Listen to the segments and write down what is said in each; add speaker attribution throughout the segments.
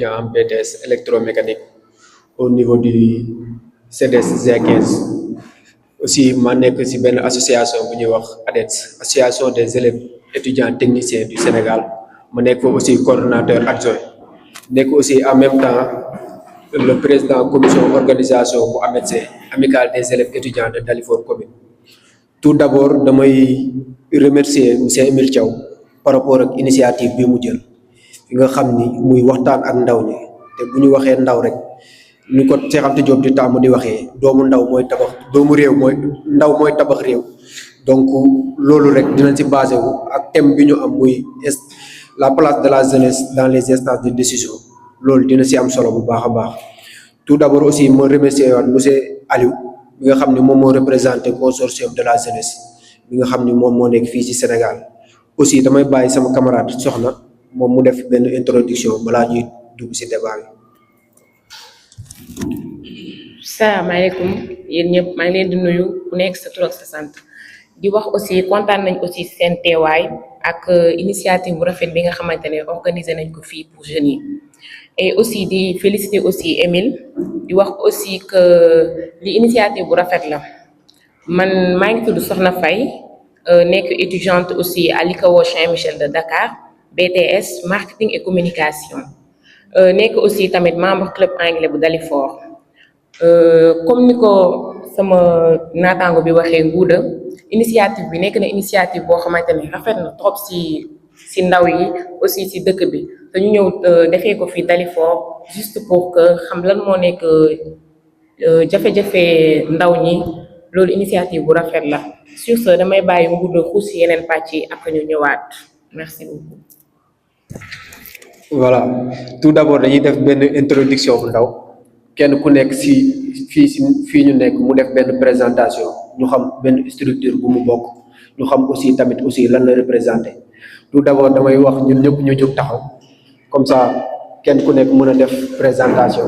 Speaker 1: en BTS électromécanique au niveau du CDS G15 aussi ma nekk ci benn association bu ñuy wax ADETS association des élèves étudiants techniciens du Sénégal ma nekk foofu aussi coordonnateur adjoint nekk aussi en même temps le président commission organisation bu AMETC amicale des élèves étudiants de Dalifort commune. Tout d'abord damay remercier monsieur Emile Thiaw par rapport ak initiative bi mu jël fi nga xam ni muy waxtaan ak ndaw ñi te bu ñu waxee ndaw rek ni ko Cheikh Anta Diop di tàmm di waxee doomu ndaw mooy tabax doomu réew mooy ndaw mooy tabax réew donc loolu rek dinañ ci basé wu ak thème bi ñu am muy la place de la jeunesse dans les instances de décision loolu dina ci am solo bu baax a baax. Tout d'abord aussi ma remercier waat monsieur Aliou bi nga xam ni moom moo représenté consortium de la jeunesse bi nga xam ni moom moo nekk fii ci Sénégal aussi damay bàyyi sama camarade soxna moom mu def benn introduction balaa ñuy dugg ci débat bi.
Speaker 2: salaamaaleykum yéen ñëpp maa ngi leen di nuyu ku nekk sa tur ak sa sant di wax aussi kontaan nañ aussi seen teewaay ak initiative bu rafet bi nga xamante ne organisé nañ ko fii pour jeunes yi et aussi di féliciter aussi Émile di wax aussi que li initiative bu rafet la man maa ngi tudd Soxna Faye nekk étudiante aussi à l'ICAO Saint-Michel de Dakar BTS marketing et communication nekk aussi tamit membre club anglais bu Dalifort. Comme ni ko sama naataango bi waxee Nguuda initiative bi nekk na initiative boo xamante ne rafet na trop ci ndaw yi aussi ci dëkk bi te ñu ñëw defee ko fi Dalifort juste pour que xam lan moo nekk jafe-jafe ndaw ñi loolu initiative bu rafet la sur ce damay bàyyi Nguuda xuus ci yeneen pàcc yi après ñu ñëwaat merci beaucoup.
Speaker 1: Voilà tout d'abord dañuy def benn introduction bu ndaw. kenn ku nekk ci fii ñu nekk mu def benn présentation ñu xam benn structure bu mu bokk ñu xam aussi tamit aussi lan la représenté tout d'abord damay wax ñun ñëpp ñu jóg taxaw comme ça kenn ku nekk mën a def présentation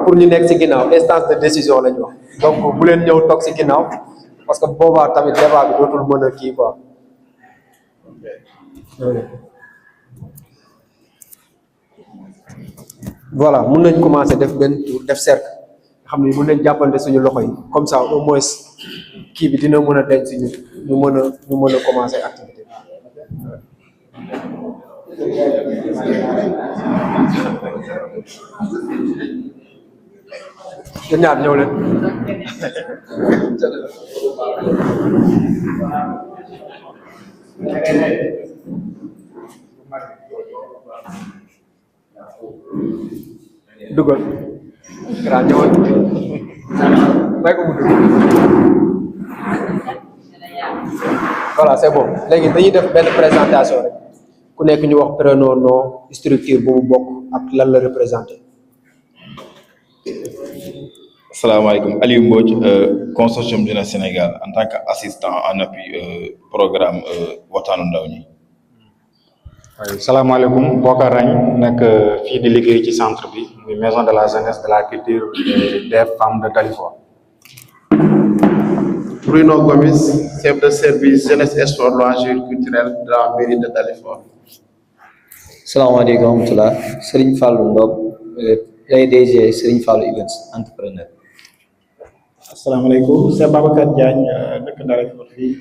Speaker 1: pour ñu nekk ci ginnaaw instance de décision la ñu wax donc bu leen ñëw toog ci ginnaaw parce que boobaa tamit débat bi dootul mën a kii quoi. Voilà mun nañ commencer def benn tour def cercle xam ni mun nañ jàppante suñu loxo yi comme ça au moins kii bi dina mën a denc suñu ñu mën a commencer activité bi ñaar ñëw leen dugal grand ñëwal may ko mu dugg voilà c'est bon léegi dañuy def benn présentation rek ku nekk ñu wax prénom nom structure bu mu bokk ak lan la représenté.
Speaker 3: Asalaamaaleykum Aliou Mbodj consortium Jeunesse Sénégal en tant qu'assistant en appui programme waxtaanu ndaw ñi.
Speaker 4: waaye salaamaaleykum Bokar Ragne nekk fii di liggéey ci centre bi muy maison de la jeunesse de la culture et des femmes de Dalifort.
Speaker 5: Bruno Gomis, chef de service jeunesse et sport loisirs culturels de la mairie de Dalifort.
Speaker 6: salaamaaleykum wa rahmatulah Serigne Fallou Ndop PDG Serigne Fallou Events entrepreneur.
Speaker 7: asalaamaaleykum c'est Babacar Diagne dëkk Dalifort fii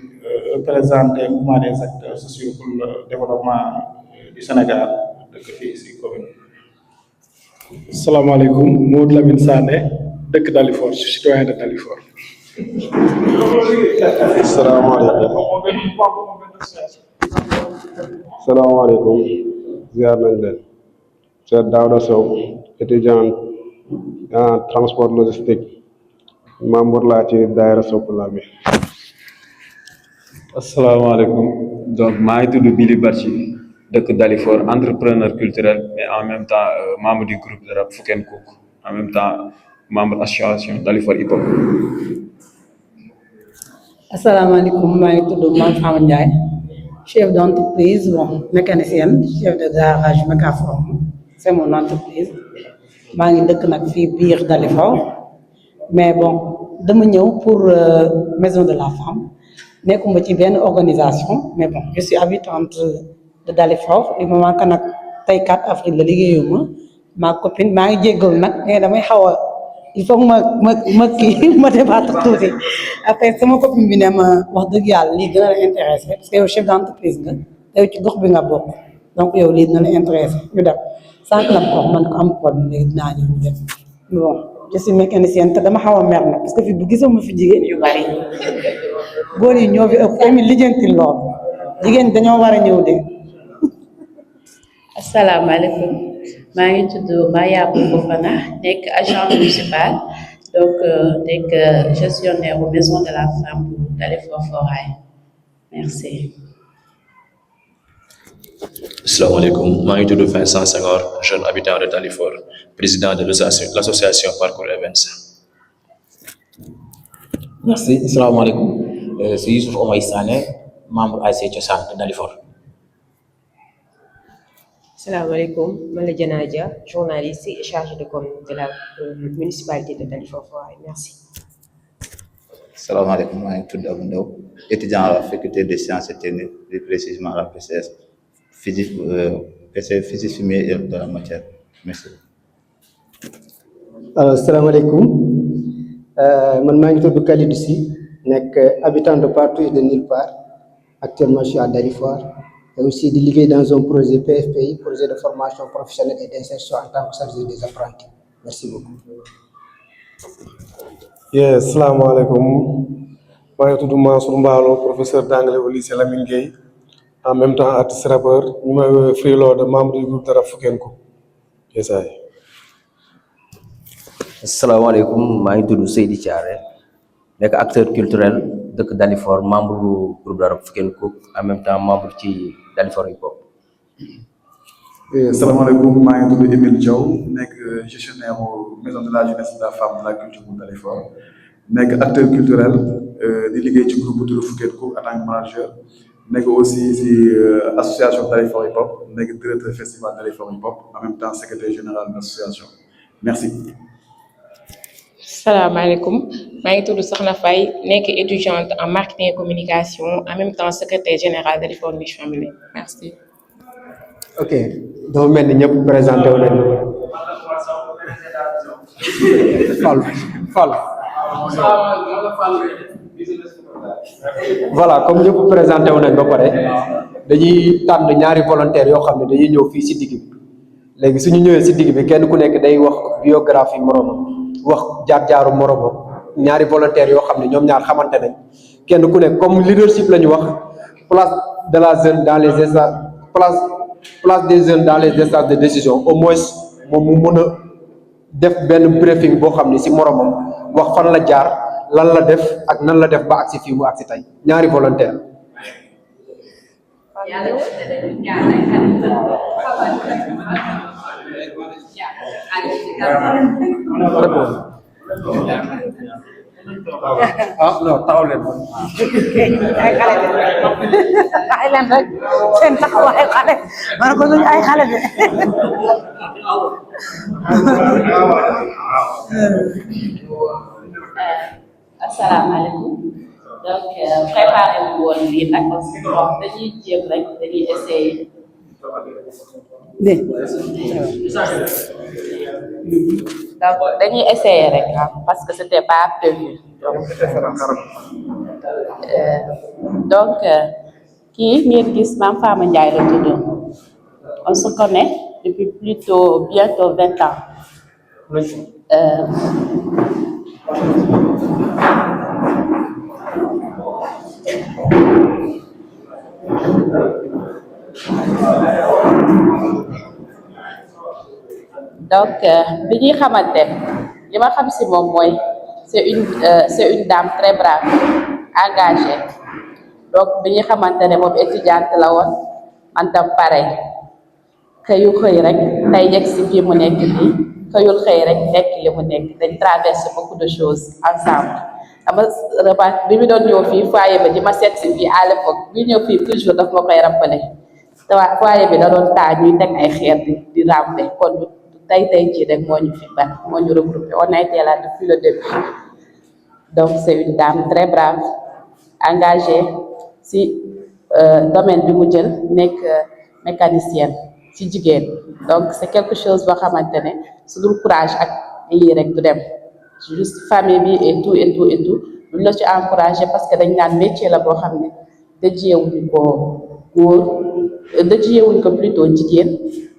Speaker 7: représenté mouvement des acteurs sociaux pour le développement du Sénégal dëkk fii si commune.
Speaker 8: asalaamaaleykum Maud Lamine Sané dëkk Dalifort je suis citoyen de Dalifort.
Speaker 9: salaamaaleykum ziar nañ leen Cheikh Daouda Sow étudiant en transport logistique membre laa ci daayira Sopula bi.
Speaker 10: asalaamaaleykum donc maa ngi tudd Billy Barchi dëkk Dalifort entrepreneur culturel mais en même temps membre du groupe de rap Fuken Cook en même temps membre association Dalifort hip hop.
Speaker 11: asalaamaaleykum maa ngi tudd Mame Fama Ndiaye chef d'entreprise bon mécanicienne chef de garage Mécaform c'est mon entreprise maa ngi dëkk nag fii biir Dalifort mais bon dama ñëw pour maison de la femme nekkuma ci benn organisation mais bon je suis habitante de Dalifort du moment que nag tey 4 avril la liggéeyuma ma copine maa ngi jéggalu nag mais damay xaw a il faut que ma kii ma débattre tuuti après sama copine bi ne ma wax dëgg yàlla lii gën a la intéressé parce que yow chef d'entreprise nga te yow ci gox bi nga bokk donc yow lii dina la intéressé ñu dem sànq la ko wax man ko am problème léegi dinaa ñëw dem bon je suis mécanicienne te dama xaw a mer nag parce que fi bu gisuma fi jigéen yu bari góor yi ñoo fi ëpp tamit lijjanti lool jigéen dañoo war a ñëw de.
Speaker 12: asalaamaaleykum maa ngi tudd Mariama Fofana nekk agent municipal donc nekk gestionnaire au maison de la femme bu Dalifort Foirail merci.
Speaker 13: asalaamaaleykum maa ngi tudd Vincent Senghor jeune habitant de Dalifort président de l'association Parcours Events.
Speaker 14: merci asalaamaaleykum c'est Youssouf Omay Sané membre ASC Cosaan de Dalifort.
Speaker 15: Salaamaaleykum man la Diana Dia journaliste et chargée de com de la municipalité de Dalifort Foirail merci.
Speaker 16: salaamaaleykum maa ngi tudd Abou Ndaw étudiant à la faculté des sciences et techniques plus précisément à la PCS physique chimie et de la matière merci.
Speaker 17: alors salaamaaleykum man maa ngi tudd Khalidou Sy nekk habitant de partout et de nulle part actuellement je suis à Dalifort et aussi di liggéey dans un projet PFPI projet de formation professionnelle et d'insertion en tant que chargé des apprentis merci beaucoup.
Speaker 9: yes salaamaaleykum maa ngi tudd Mansour Mballo professeur d'anglais au lycée Lamine Gueye en même temps artiste rappeur ñu may woowee Frilo de membre du groupe Darab Foukenko yesaay.
Speaker 18: asalaamaaleykum maa ngi tudd Seydi Thiaré nekk acteur culturel dëkk Dalifort membre du groupe Darab Foukenko en même temps membre ci Dalifort Hip Hop.
Speaker 19: salaamaaleykum maa ngi tudd Émile Diaw nekk gestionnaire au maison de la jeunesse de la femme de la culture bu Dalifort nekk acteur culturel di liggéey ci groupe bu tudd Foukenko en tant que manager nekk aussi ci association Dalifort Hip Hop nekk directeur festival Dalifort Hip Hop en même temps secrétaire général de l'association merci.
Speaker 2: salaamaaleykum maa ngi tudd Soxna Faye nekk étudiante en marketing et communication en même temps secrétaire général de Dalifort Niche Family merci.
Speaker 1: ok dafa mel ni ñëpp présenté wu nañu Fall voilà comme ñëpp présenté wu nañ ba pare dañuy tànn ñaari volontaires yoo xam ne dañuy ñëw fii si digg bi léegi suñu ñëwee si digg bi kenn ku nekk day wax biographie moromam wax jaar-jaaru moromam ñaari volontaires yoo xam ne ñoom ñaar xamante nañ kenn ku nekk comme leadership la ñu wax place de la jeune dans les instances place des jeunes dans les instances de décision au moins moom mu mën a def benn briefing boo xam ne si moromam wax fan la jaar lan la def ak nan la def ba agsi fii mu agsi tey ñaari volontaire.
Speaker 17: ah non taxaw leen
Speaker 11: ay xale de ay leen rek seen taxawaay xale man ko duñ ay xale de
Speaker 12: asalaamaaleykum donc préparé wu woon lii nag dañuy jéem rek dañuy essayer. donc dañuy essayer rek parce que c'était pas prévu donc kii ngeen gis Mame Fama Ndiaye la tudd on se connaît depuis bientôt 20 ans. donc bi ñuy xamante li ma xam si moom mooy c'est une dame très brave engagée donc bi ñuy xamante ne moom étudiante la woon man tam pareil xëyu xëy rek tey yegg si fii mu nekk nii xëyul xëy rek nekk li mu nekk dañ traversé beaucoup de choses ensemble dama remarque bi mu doon ñëw fii foyer ba di ma seet si fii à l'époque bi ñëw fii toujours daf ma koy rappelé te waa foyer bi da doon taa ñuy teg ay xeer di rampe kon tey jii rek moo ñu fi ba moo ñu regroupé on a été là depuis le début donc c'est une dame très brave engagée si domaine bi mu jël nekk mécanicienne ci jigéen donc c'est quelque chose boo xamante ne su dul courage ak lii rek du dem juste famille bi et tout et tout et tout duñ la ci encouragé parce que dañ naan métier la boo xam ne dëjëewuñ ko góor dëjëewuñ ko plutôt jigéen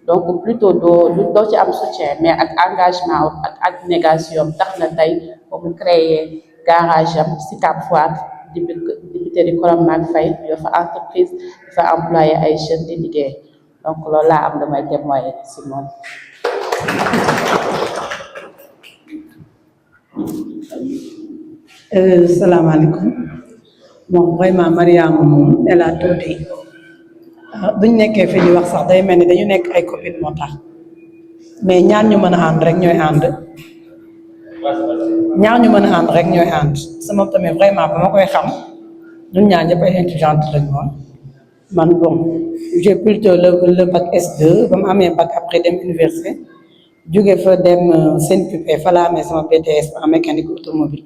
Speaker 12: donc plutôt doo ci am soutien mais ak engagement ak abnégation tax na tey ba mu créé garage am si Cap Foire député di Koromack Faye dafa entreprise dafa employé ay jeunes di liggéey donc loolu laa am damay témoigner si moom.
Speaker 11: Salaamaaleykum bon vraiment Mariama moom elle a tout dit duñ nekkee fi di wax sax day mel ni dañu nekk ay copines moo tax mais ñaar ñu mën a ànd rek ñooy ànd sama tamit vraiment ba ma koy xam ñun ñaar ñëpp ay étudiante lañ woon man bon j'ai plutôt le bac S2 ba mu amee bac après dem université jóge fa dem CNPP fa laa amee sama BTS en mécanique automobile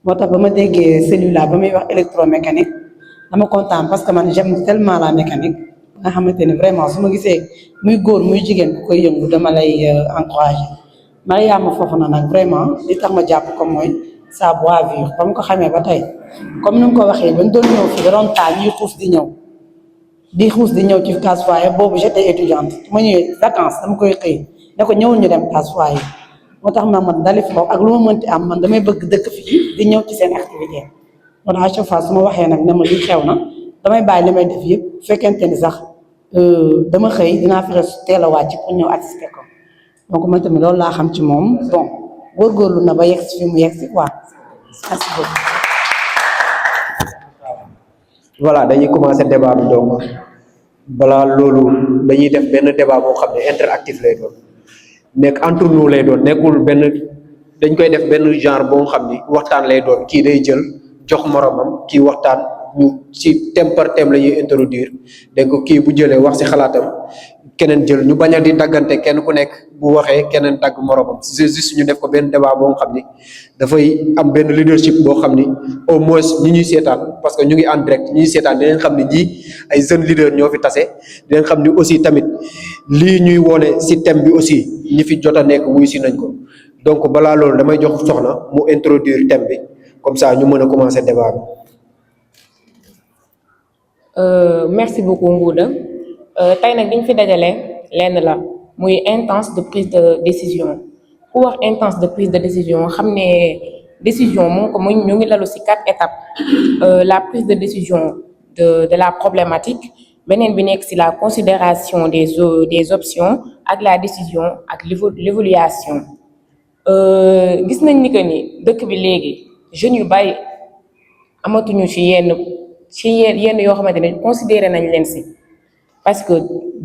Speaker 11: moo tax ba ma déggee celui-là ba muy wax électromécanique dama kontaan parce que man j'aime tellement la mécanique nga xamante ni vraiment su ma gisee muy góor muy jigéen ku koy yëngu dama lay encouragé Mariama foofu na nag vraiment li tax ma jàpp ko mooy sa bravure ba mu ko xamee ba tey comme ni nga ko waxee bañ doon ñëw fii da doon taal ñuy xuus di ñëw ci Case Foire boobu j'étais étudiante su ma ñëwee vacances dama koy xëy ne ko ñëwul ñu dem Case Foire moo tax man Dalifort ak lu ma mënti am man damay bëgg dëkk fii di ñëw ci seen activité kon à chaque fois su ma waxee nag ne ma li xew na damay bàyyi li may def yëpp fekkente ni sax dama xëy dinaa fexe teel a wàcc pour ñëw assister ko donc man tamit loolu laa xam ci moom bon góorgóorlu na ba yegg si fi mu yegg si quoi merci beaucoup.
Speaker 1: voilà dañuy commencer débat bi donc balaa loolu dañuy def benn débat boo xam ne interactif lay doon nekk entre nous lay doon nekkul benn dañ koy def benn genre boo xam ni waxtaan lay doon kii day jël jox moromam kii waxtaan ñu ci thème par thème la ñuy introduire donc kii bu jëlee wax ci xalaatam keneen jël ñu bañ a di daggante kenn ku nekk bu waxee keneen dagg moromam c'est juste ñu def ko benn débat boo xam ni dafay am benn leadership boo xam ni au moins ñi ñuy seetaan parce que ñu ngi en direct ñi ñuy seetaan dinañ xam ni ñii ay jeunes leaders ñoo fi tase dinañ xam ni aussi tamit lii ñuy wone ci thème bi aussi ñi fi jot a nekk wuy si nañ ko donc balaa loolu damay jox soxna mu introduire thème bi comme ça ñu mën a commencer débat bi.
Speaker 2: Merci beaucoup Ngouda tey nag liñ fi dajale lenn la muy instance de prise de décision ku wax instance de prise de décision xam ne décision moom ko mu ñu ngi lalu ci 4 étapes la prise de décision de la problématique beneen bi nekk ci la considération des options ak la décision ak l'évaluation gis nañ ni que ni dëkk bi léegi jeunes yu bari amatuñu ci yenn yoo xamante ne considéré nañ leen ci parce que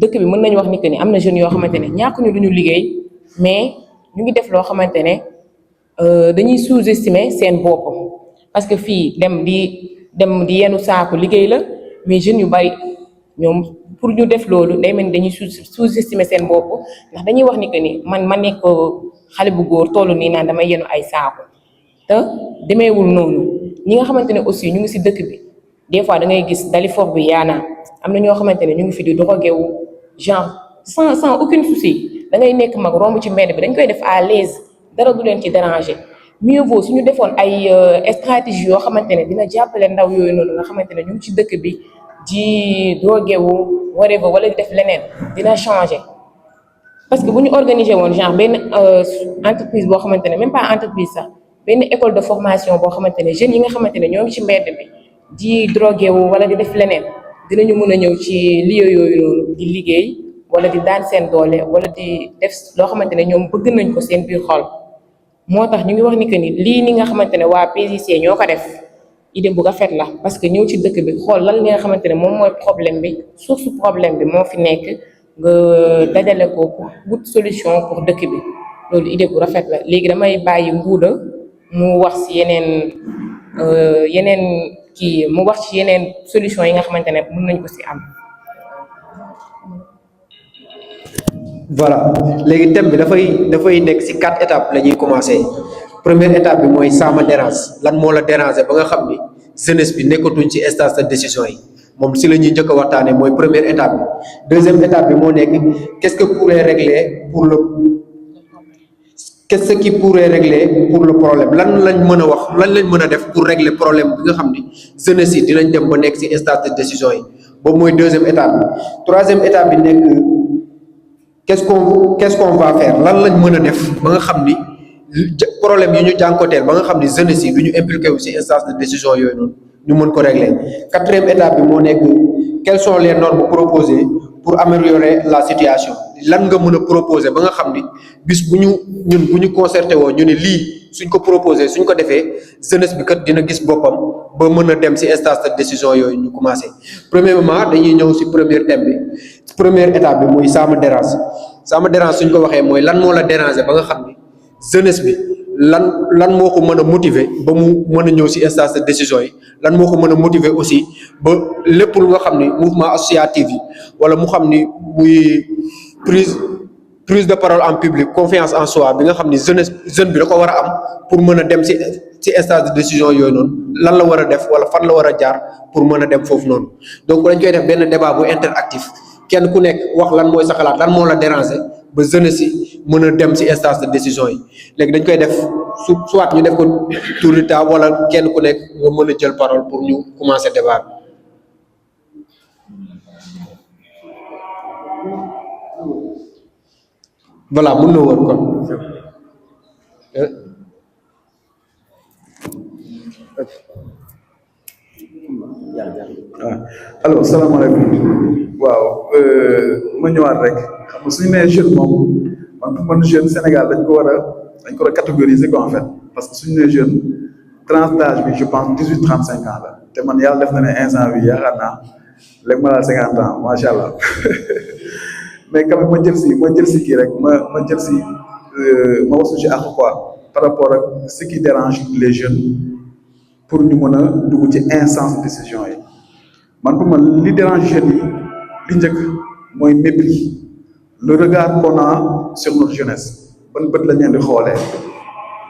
Speaker 2: dëkk bi mën nañu wax ni que ni am na jeunes yoo xamante ne ñàkkuñu lu ñu liggéey mais ñu ngi def loo xamante ne dañuy sous-estimer seen bopp parce que fii dem di yenu saako liggéey la mais jeunes yu bari ñoom pour ñu def loolu day mel ni dañuy sous-estimer seen bopp ndax dañuy wax ni que ni ma nekk xale bu góor tollu nii naan damay yenu ay saako te demeewul noonu ñi nga xamante ne aussi ñu ngi ci dëkk bi des fois da ngay gis Dalifort bi yaana am na ñoo xamante ne ñu ngi fi di drogué wu genre sans aucun souci da ngay nekk mag romb ci mbedd bi dañ koy def à l'aise dara du leen ci déranger mieux vaut suñu defoon ay stratégie yoo xamante ne dina jàppale ndaw yooyu noonu nga xamante ne ñu ngi ci dëkk bi di drogué wu whatever wala di def leneen dina changer parce que bu ñu organiser woon genre benn entreprise boo xamante ne même pas entreprise sax benn école de formation boo xamante ne jeunes yi nga xamante ne ñoo ngi ci mbedd bi di drogué wu wala di def leneen dinañu mën a ñëw ci lieu yooyu noonu di liggéey wala di daan seen doole wala di def loo xamante ne ñoom bëgg nañ ko seen biir xol moo tax ñu ngi wax ni que ni lii ni nga xamante ne waa PJC ñoo ko def idée bu rafet la parce que ñëw ci dëkk bi xool lan li nga xamante ne moom mooy problème bi source problème bi moo fi nekk nga dajale ko pour wut solution pour dëkk bi loolu idée bu rafet la léegi damay bàyyi Ngouda mu wax ci yeneen kii mu wax ci yeneen solution yi nga xamante ne mën nañ ko ci am.
Speaker 1: voilà léegi thème bi dafay nekk ci 4 étapes la ñuy commencer première étape bi mooy ça me dérange lan moo la déranger ba nga xam ni jeunesse bi nekkatuñ ci stage de décision yi moom si la ñuy njëkk a waxtaanee mooy première étape bi. Deuxième étape bi moo nekk qu'est-ce qui pourrait régler pour le problème lan lañ mën a wax lan lañ mën a def pour régler problème bi nga xam ni jeunesse yi dinañ dem ba nekk si instance de décision yi boobu mooy deuxième étape bi. Troisième étape bi nekk qu'est-ce qu'on va faire lan lañ mën a def ba nga xam ni problème yi ñu jànkoteel ba nga xam ni jeunesse yi du ñu impliqué wu si instance de décision yooyu noonu ñu mën ko régler. Quatrième étape bi moo nekk quelles sont les normes proposées pour améliorer la situation lan nga mën a proposer ba nga xam ni bis bu ñu concerté woo ñu ne lii suñ ko proposer suñ ko defee jeunesse bi kat dina gis boppam ba mën a dem si instance de décision yooyu ñu commencé. Premièrement dañuy ñëw si première thème bi première étape bi muy ça me dérange suñ ko waxee mooy lan moo la déranger ba nga xam ni jeunesse bi lan moo ko mën a motiver ba mu mën a ñëw si instance de décision yi lan moo ko mën a motiver aussi ba lépp lu nga xam ni mouvement associatif yi wala mu xam ni muy prise de parole en public confiance en soi bi nga xam ni jeune bi da ko war a am pour mën a dem si instance de décision yooyu noonu lan la war a def wala fan la war a jaar pour mën a dem foofu noonu. Donc dañ koy def benn débat bu interactif kenn ku nekk wax lan mooy sa xalaat lan moo la déranger ba jeunesse yi mën a dem si instance de décision yi léegi dañ koy def soit ñu def ko tour de table wala kenn ku nekk nga mën a jël parole pour ñu commencer débat bi. Voilà mën na wër kon.
Speaker 19: Alors salaamaaleykum waaw ma ñëwaat rek xam nga suñu nee jeune moom man jeune Sénégal dañ ko war a catégoriser quoi en fait parce que suñu nee jeune tranche d'âge bi je pense 18-35 ans la te man yàlla def na ne instant bi yaakaar naa léegi ma daal 50 ans macha allah mais quand même ma jël si kii rek ma jël si ma wasu ci àq quoi par rapport ak ce qui dérange les jeunes pour ñu mën a dugg ci instance de décision yi man pour man li dérange jeunes yi li njëkk mooy mépris le regard qu'on a sur notre jeunesse ban bët la ñu di xoolee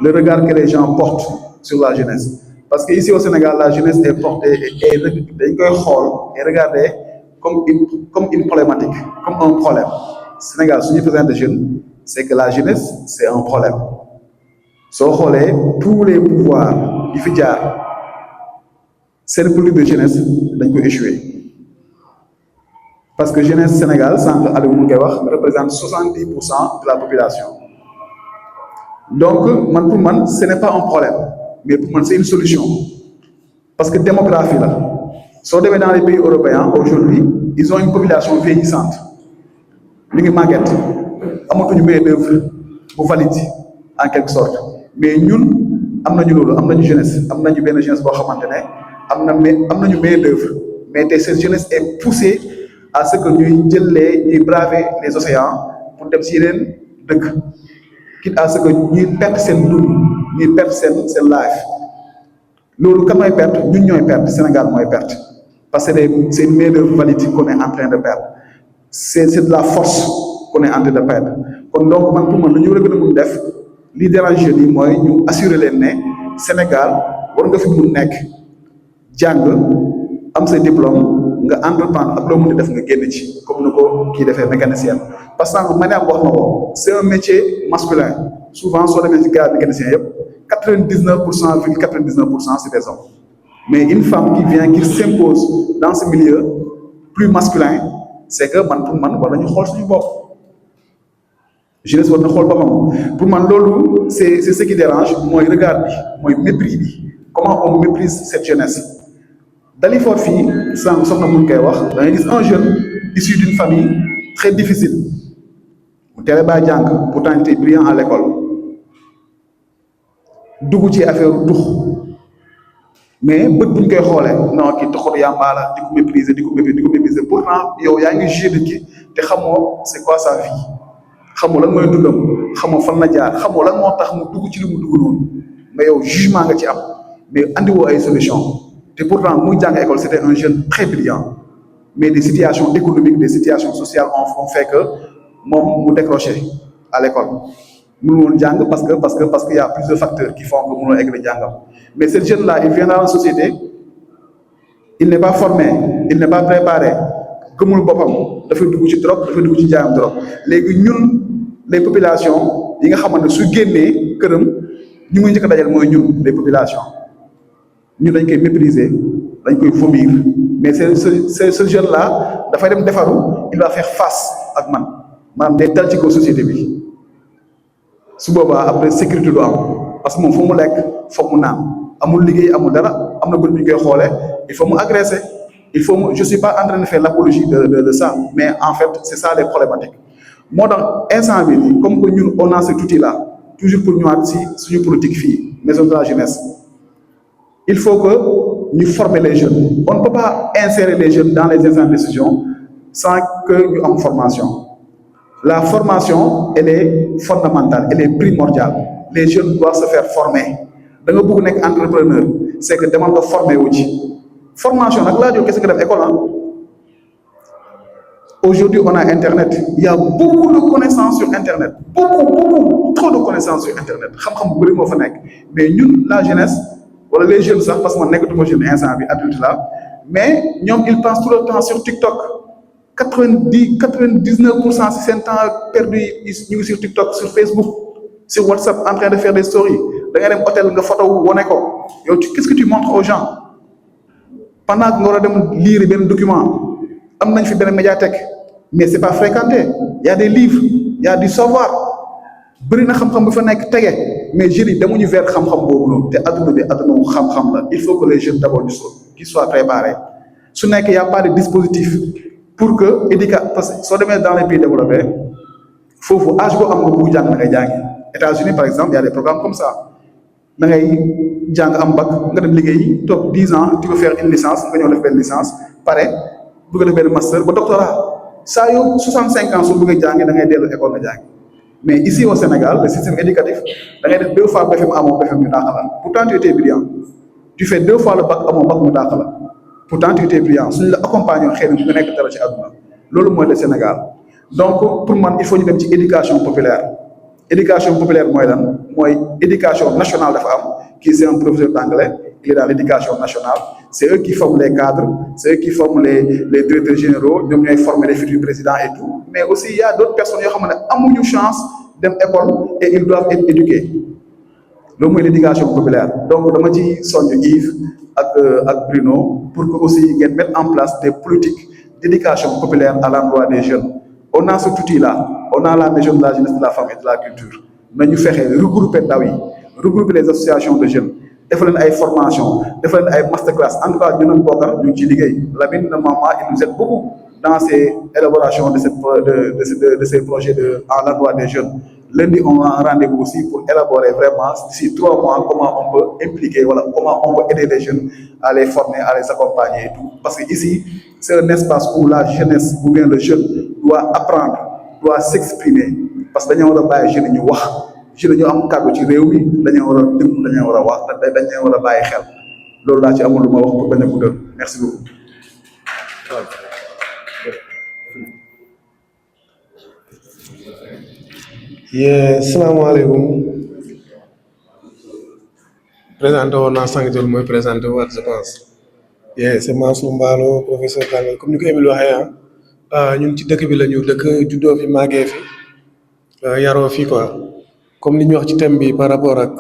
Speaker 19: le regard que les gens portent sur la jeunesse parce que ici au Sénégal la jeunesse est portée et dañ koy xool et regardée comme une problématique comme un problème Sénégal su ñu présente de jeunes c'est que la jeunesse c'est un problème soo xoolee tous les pouvoirs yi fi jaar seen politique de jeunesse dañ ko échoué parce que jeunesse Sénégal sànq Aliou mu ngi koy wax représente 70% de la population donc man pour man ce n'est pas un problème mais pour man c'est une solution parce que démographie la soo demee dans les pays européens aujourd'hui ils ont une population vieillissante mi ngi màgget amatuñu main d'œuvre bu valide en quelque sorte mais ñun am nañu loolu am nañu jeunesse am nañu benn jeunesse boo xamante ne am nañu main d'œuvre mais te cette jeunesse est poussée à ce que ñuy braver les océans pour dem si yeneen dëkk quitte à ce que ñuy perdre seen dund ñuy perdre seen life loolu kan mooy perte ñun ñooy perte Sénégal mooy perte parce que c'est une main d'œuvre valide qu'on est en train de perdre c'est de la force qu'on est en train de perdre kon donc man pour man lu ñu war a gën a mun def li dérange yi mooy ñu assurer leen ne Sénégal war nga fi mun nekk jàng am sa diplôme nga entreprendre ak loo mën a def nga génn ci comme ni ko kii defee mécanicien parce que ma ne am wax na ko c'est un métier masculin souvent soo demee ci gars mécanicien yëpp 99% c'est des hommes mais une femme qui s'impose dans ce milieu plus masculin c'est que man pour man war nañu xool suñu bopp jeunesse war na xool boppam pour man loolu c'est ce qui dérange mooy regard bi mooy mépris bi comment on méprise cette jeunesse Dalifort fii sànq soxna mun koy wax da ngay gis un jeune issu d'une famille très difficile mu teel a bàyyi jàng pourtant il était brillant à l'école dugg ci affaire tux mais bët buñ koy xoolee non kii toxotu yàmbaa la di ko mépriser pourtant yow yaa ngi jugé nit ki te xamoo c'est quoi sa vie xamoo lan mooy dundam xamoo fan la jaar xamoo lan moo tax mu dugg ci li mu dugg noonu mais yow jugement nga ci am mais andiwoo ay solution te pourtant muy jàng école c'était un jeune très brillant mais des situations économiques des situations sociales ont fait que moom mu décroché à l'école mënu woon jàng parce que y a plusieurs facteurs qui font que mënoo egg jàngam mais ce jeune là il vient dans la société il n'est pas formé il n'est pas préparé gëmul boppam dafay dugg ci drogue dafay dugg ci jaayam drogue léegi ñun les populations yi nga xamante ne su génnee këram ñu muy njëkk a dajal mooy ñun les populations ñun dañ koy mépriser dañ koy vomir mais ce jeune là dafay dem defaru il va faire face ak man maanaam day dal ci kaw société bi su boobaa après sécurité du am parce que moom foog mu lekk foog mu naan amul liggéey amul dara am na bët bu ñu koy xoolee il faut mu agresser il faut mu je suis pas en train de faire l'apologie de ça mais en fait c'est ça les problématiques moo tax instant bi nii comme que ñun on a cet outil là toujours pour ñëwaat si suñu politique fii maison de la jeunesse il faut que ñu former les jeunes on ne peut pas insérer les jeunes dans les instances de décision sans que ñu am formation la formation elle est fondamentale elle est primordiale les jeunes doivent se faire former da nga bëgg nekk entrepreneur c'est que demal nga former wu ci formation nag laa jóg kese nga dem école aujourd'hui on a internet il y a beaucoup de connaissances sur internet beaucoup trop de connaissances sur internet xam-xam bu bëri moo fa nekk mais ñun la jeunesse wala les jeunes sax parce que man nekkatuma jeune instant bi adulte là mais ñoom ils passent tout le temps sur TikTok 99% si seen temps perdu ñu ngi sur TikTok sur Facebook sur WhatsApp en train de faire des stories da ngay dem hôtel nga photo wone ko yow qu'est-ce que tu montres aux gens pendant que nga war a dem lire benn document am nañ fi benn médiathèque mais c'est pas fréquenté il y a des livres il y a du savoir bëri na xam-xam bu fa nekk tege mais jeunes yi demuñu vers xam-xam boobu noonu te adduna bi adduna wu xam-xam la il faut que les jeunes d'abord qu'ils soient préparés su nekk y a pas de dispositif pour que parce que soo demee dans les pays développés foofu âge boo am nga bëgg jàng da ngay jàngi États-Unis par exemple il y a des programmes comme ça da ngay jàng am bac nga dem liggéey toog 10 ans tu veux faire une licence nga ñëw def benn licence pare bëgg a def benn master ba doctorat saa yow 65 ans soo bëgg a jàngi da ngay dellu école nga jàngi mais ici au Sénégal le système éducatif da ngay def 2 fois BFM amoo BFM ñu dàq la pourtant tu étais brillant tu fais 2 fois le bac amoo bac ñu dàq la pourtant tu étais brillant suñu la accompagner xëy na nga nekk dara ci àdduna loolu mooy le Sénégal donc pour man il faut ñu dem ci éducation populaire mooy lan mooy éducation nationale dafa am kii c'est un professeur d'anglais il est dans l'éducation nationale c'est eux qui forment les cadres c'est eux qui forment les directeurs généraux ñoom ñooy former les futurs présidents et tout mais aussi il y a d'autres personnes yoo xam ne amuñu chance dem école et ils doivent être éduqués loolu mooy l'éducation populaire donc dama ci soññ Yves ak Bruno pour que aussi ngeen mettre en place des politiques d'éducation populaire à l'endroit des jeunes on a cet outil-là on a la maison de la jeunesse de la femme et de la culture nañu fexe regrouper ndaw yi regrouper les associations de jeunes defal leen ay formation defal leen ay masterclass en tout cas ñu ngi bokkal ñu ngi ciy liggéey Lamine maman il nous aide beaucoup dans ces élaborations de ces projets à l'endroit des jeunes lundi on a un rendez-vous aussi pour élaborer vraiment d'ici 3 mois comment on peut impliquer comment on peut aider les jeunes à les former à les accompagner et tout parce que ici c'est un espace où la jeunesse ou bien le jeune doit apprendre doit s'exprimer parce que dañoo war a bàyyi jeunes ñu wax jeunes ñu am kàddu ci réew mi dañoo war a déglu dañoo war a wax dañoo war a bàyyi xel loolu laa ci amul lu ma wax pour bañ a guddal merci beaucoup.
Speaker 9: salaamaaleykum présenté woon naa sànq jël mooy présenté waat je pense c'est Mansour Mballo professeur d'anglais comme ni ko Émile waxee ñun ci dëkk bi la ñu dëkk juddoo fi màggee fi yaroo fi quoi comme li ñu wax ci thème bi par rapport ak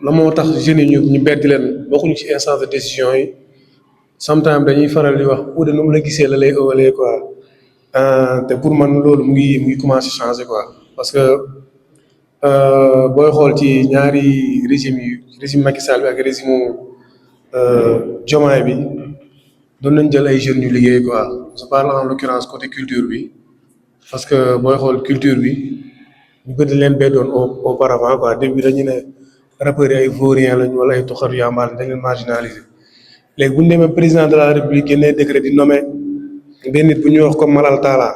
Speaker 9: la moo tax jeunes yi ñu beddi leen bokkuñu ci instance de décision yi sometimes dañuy faral di wax uude nu mu la gisee la lay ëwalee quoi te pour man loolu mu ngi commencer changer quoi parce que booy xool ci ñaari régime Macky Sall bi ak régime Diomaye bi doon nañ jël ay jeunes ñu liggéey quoi je parle en l'occurrence côté culture bi parce que booy xool culture bi ñu gën leen beddoon auparavant quoi début dañu ne rappeurs yi ay vauriens lañ wala ay toxar yambaal dañ leen marginaliser léegi bu ñu demee président de la république génnee décret di nommer benn nit bu ñuy wax comme Malal Talla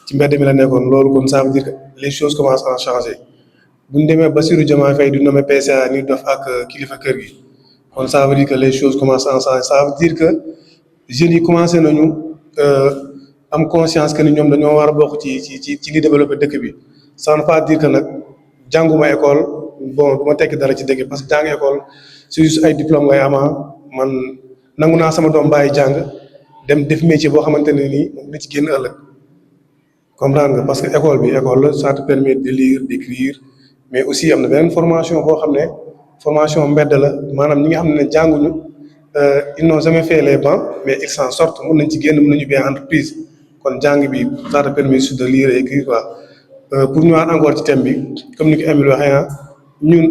Speaker 9: ci mbedd mi la nekkoon loolu kon ça veut dire que les choses commencent à changer bu ñu demee Bassirou Diomaye Faye di nommer PCA ni dof ak kilifa kër gi kon ça veut dire que les choses commencent à changer ça veut dire que jeunes yi commencé nañu am conscience que ni ñoom dañoo war a bokk ci li développé dëkk bi ça ne veut pas dire que nag jànguma école bon du ma tekki dara ci dëkk parce que jàng école c'est juste ay diplôme ngay ama man nangu naa sama doom bàyyi jàng dem def métier boo xamante ne nii moom ci génn ëllëg comprendre nga parce que école bi école la ça te permet de lire d'écrire mais aussi am na beneen formation boo xam ne formation mbedd la maanaam ñi nga xam ne jànguñu ils n'ont jamais fait les bancs mais ils s'en sortent mun nañ ci génn mun nañu bien entreprise kon jàng bi ça te permet juste de lire et écrire quoi pour ñëwaat encore ci thème bi comme ni ko Emile waxee ah ñun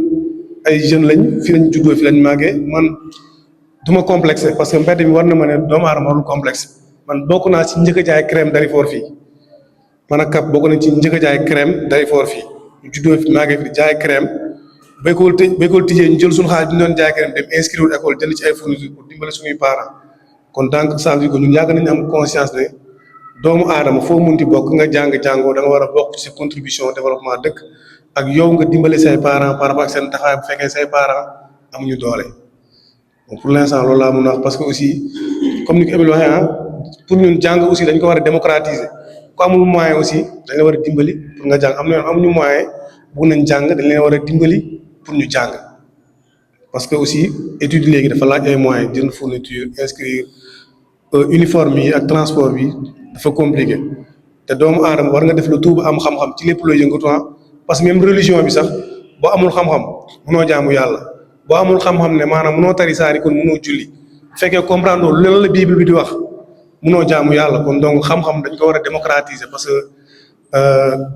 Speaker 9: ay jeunes lañ fi lañ juddoo fi lañ màggee man du ma complexé parce que mbedd bi war na ma ne doomu aadama warul complexe man bokk naa ci njëkk a jaay crème Dalifort fii man ak Cap bokk nañ ci njëkk a jaay crème Dalifort fii ñu juddoo fi màggee fi jaay crème ba école tijjee ñu jël suñu xaalis bi ñu doon jaay crème dem inscrire école jënd ci ay fournitures pour dimbale suñuy parents kon donc ça veut dire que ñun yàgg nañu am conscience ne doomu aadama foo munti bokk nga jàng-jàngoo da nga war a bokk ci sa contribution au développement dëkk ak yow nga dimbale say parents par rapport ak seen taxawaay bu fekkee say parents amuñu doole bon pour l'instant loolu laa mun a wax parce que aussi comme ni ko Emile waxee ah pour ñun jàng aussi dañ ko war a démocratiser ku amul moyen aussi dañ la war a dimbali pour nga jàng am na yoon amuñu moyen bëgg nañ jàng dañ leen war a dimbali pour ñu jàng parce que aussi étude léegi dafa laaj ay moyens jënd fourniture inscrire uniforme yi ak transport bi dafa compliqué te doomu aadama war nga def lu tuuba am xam-xam ci lépp looy yëngatu parce que même religion bi sax boo amul xam-xam mënoo jaamu yàlla boo amul xam-xam ne maanaam mënoo tari saari kon mënoo julli bu fekkee comprendre loolu lan la Bible bi di wax mënoo jaamu yàlla kon donc xam-xam dañ ko war a démocratiser parce que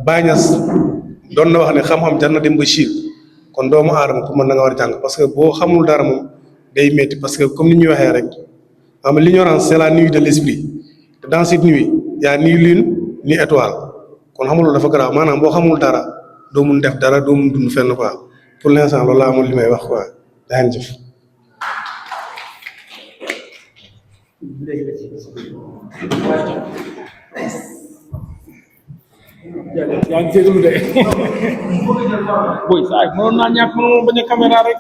Speaker 9: Baye Niass doon na wax ne xam-xam jar na dem ba Chine kon doomu aadama pour mën na nga war a jàng parce que boo xamul dara moom day métti parce que comme ni ñuy waxee rek xam l'ignorance c'est la nuit de l'esprit te dans cette nuit y a ni lune ni étoile kon xamul dafa garaaw maanaam boo xamul dara doo mun def dara doo mun dund fenn quoi pour l'instant loolu laa amul li may wax quoi daa ngeen jëf.
Speaker 8: yaa ngi jégalu de boy saa mënoon naa ñàkk mënoon bañ a caméra rek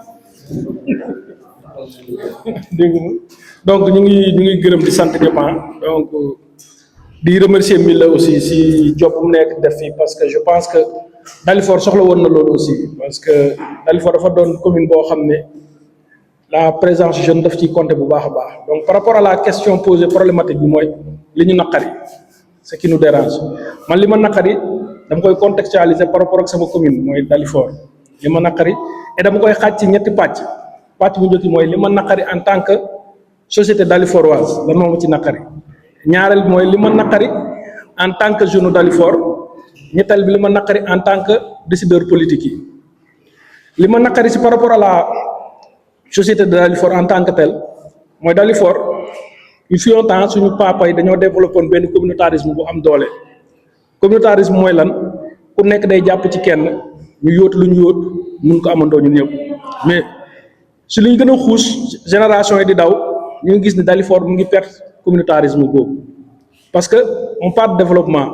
Speaker 8: dégg nga donc ñu ngi gërëm di sant ñëpp donc di remercier Mila aussi si job bu mu nekk def fii parce que je pense que Dalifort soxla woon na loolu aussi parce que Dalifort dafa doon commune boo xam ne la présence jeune daf ciy compter bu baax a baax donc par rapport à la question posée problématique bi mooy li ñu naqari ce qui nous dérange man li ma naqari dama koy contextualiser par rapport ak sama commune mooy Dalifort li ma naqari et dama koy xaaj ci ñetti pàcc bu njëkk mooy li ma naqari en tant que société dalifortoise lan moo ma ci naqari ñaareel bi mooy li ma naqari en tant que jeune Dalifort ñetteel bi li ma naqari en tant que décideur politique yi li ma naqari si par rapport à la société de Dalifort en tant que tel mooy Dalifort il fut un temps suñu papa yi dañoo développé woon benn communautarisme bu am doole communautarisme mooy lan ku nekk day jàpp ci kenn ñu yóot lu ñu yóot mun ko amandoo ñun ñëpp mais si li ñu gën a xuus génération yi di daw ñu ngi gis ne Dalifort mu ngi perte communautarisme boobu parce que on parle de développement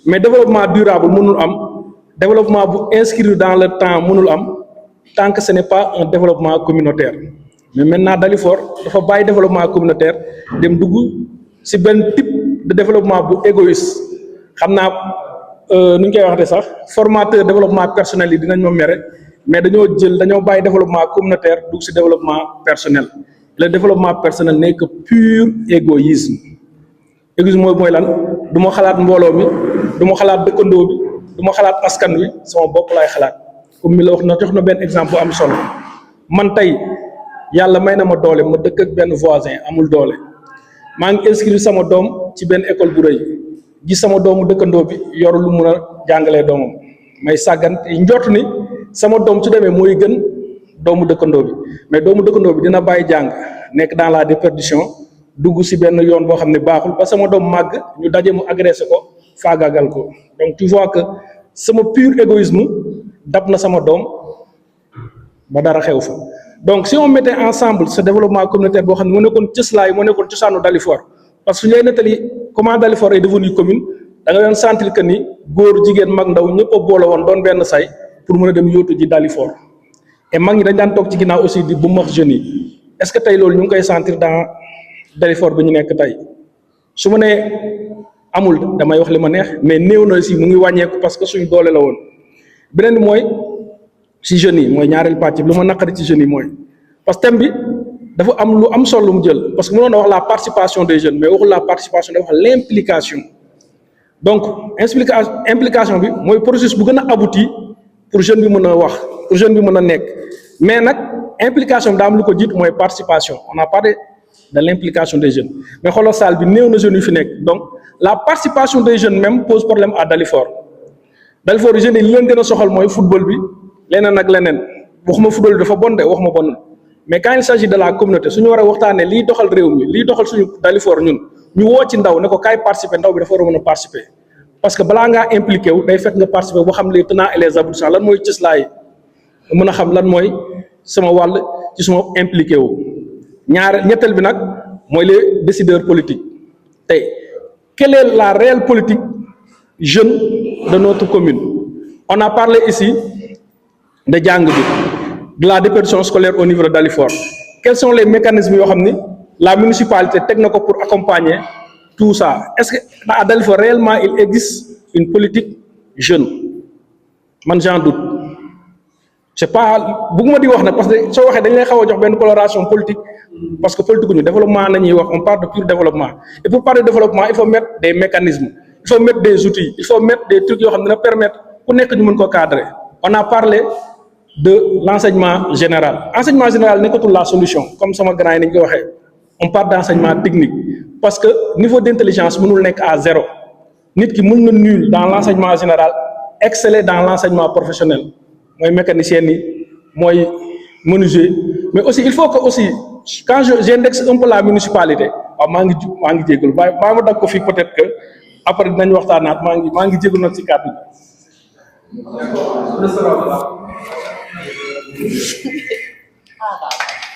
Speaker 8: mais développement durable mënul am développement bu inscrit dans le temps mënul am tant que ce n'est pas un développement communautaire mais maintenant Dalifort dafa bàyyi développement communautaire dem dugg ci benn type de développement bu égoïste xam naa nu ñu koy waxee sax formateur développement personnel yi dinañ ma mere mais dañoo bàyyi développement communautaire dugg ci développement personnel le développement personnel n'est que pur égoïsme mooy lan du ma xalaat mbooloo mi du ma xalaat dëkkandoo bi du ma xalaat askan wi sama bopp laay xalaat comme mi la wax na jox na benn exemple bu am solo man tey yàlla may na ma doole ma dëkk ak benn voisin amul doole maa ngi inscrire sama doom ci benn école bu rëy gis sama doomu dëkkandoo bi yoru lu mun a jàngalee doomam may sàggan njort ni sama doom su demee mooy gën doomu dëkkandoo bi mais doomu dëkkandoo bi dina bàyyi jàng nekk dans la déperdition dugg ci benn yoon boo xam ne baaxul ba sama doom màgg ñu daje mu agressé ko faagaagal ko donc tu vois que sama pur égoïsme dab na sama doom ba dara xew fa donc si on mettait ensemble ce développement communautaire boo xam ne moo nekkoon cëslaay moo nekkoon cosaanu Dalifort parce que su ñu lay nettali comment Dalifort est devenu commune da nga doon sentir que ni góor jigéen mag ndaw ñëpp a boole woon doon benn say pour mën a dem yóotu ji Dalifort et mag ñi dañ daan toog ci ginnaaw aussi di bu max jeunes yi est-ce que tey loolu ñu ngi koy sentir dans Dalifort bi ñu nekk tey su ma nee amul damay wax li ma neex mais néew na aussi mu ngi wàññeeku parce que suñu doole la woon beneen bi mooy ci jeunes yi mooy ñaareel pàcc bi lu ma naqari ci jeunes yi mooy parce que thème bi dafa am lu am solo mu jël parce que mënoon na wax la participation des jeunes mais waxul la participation dafa wax l'implication donc implication bi mooy processus bu gën a abouti pour jeune bi mën a wax pour jeune bi mën a nekk mais nag implication bi daa am lu ko jiit mooy participation on a parlé de l'implication des jeunes mais xoolal salle bi néew na jeunes yu fi nekk donc la participation des jeunes même pose problème à Dalifort jeunes yi li leen gën a soxal mooy football bi leneen ak leneen waxuma football bi dafa bon de waxuma bonul mais quand il s'agit de la communauté suñu war a waxtaanee liy doxal réew mi liy doxal suñu Dalifort ñun ñu woo ci ndaw ne ko kaay participer ndaw bi dafa war a mën a participer parce que balaa ngaa impliqué wu day fekk nga participer boo xam les tenants et les aboutissants lan mooy cëslaay mën a xam lan mooy sama wàll ci suma impliqué wu ñetteel bi nag mooy les décideurs politiques tey quelle est la réelle politique jeune de notre commune on a parlé ici de jàng bi de la déperdition scolaire au niveau de Dalifort quels sont les mécanismes yoo xam ni la municipalité teg na ko pour accompagner tout ça est-ce que à Dalifort réellement il existe une politique jeune man j'en doute c'est pas bëgguma di wax nag parce que soo waxee dañ lay xaw a jox benn coloration politique parce que politique ñu développement nañuy wax on parle de pur développement et pour parler de développement il faut mettre des mécanismes il faut mettre des outils il faut mettre des trucs yoo xam ne dina permettre ku nekk ñu mën ko cadrer on a parlé de l'enseignement général enseignement général nekkatul la solution comme sama grand yi nañ ko waxee on parle d'enseignement technique parce que niveau d'intelligence mënul nekk à zéro nit ki mën na nul dans l'enseignement général exceller dans l'enseignement professionnel mooy mécanicien ni mooy menuisier mais aussi il faut que aussi quand j'indexe un peu la municipalité waaw maa ngi jégalu baa ma dag ko fii peut-être que après dinañ waxtaanaat maa ngi jégalu nag ci kàddu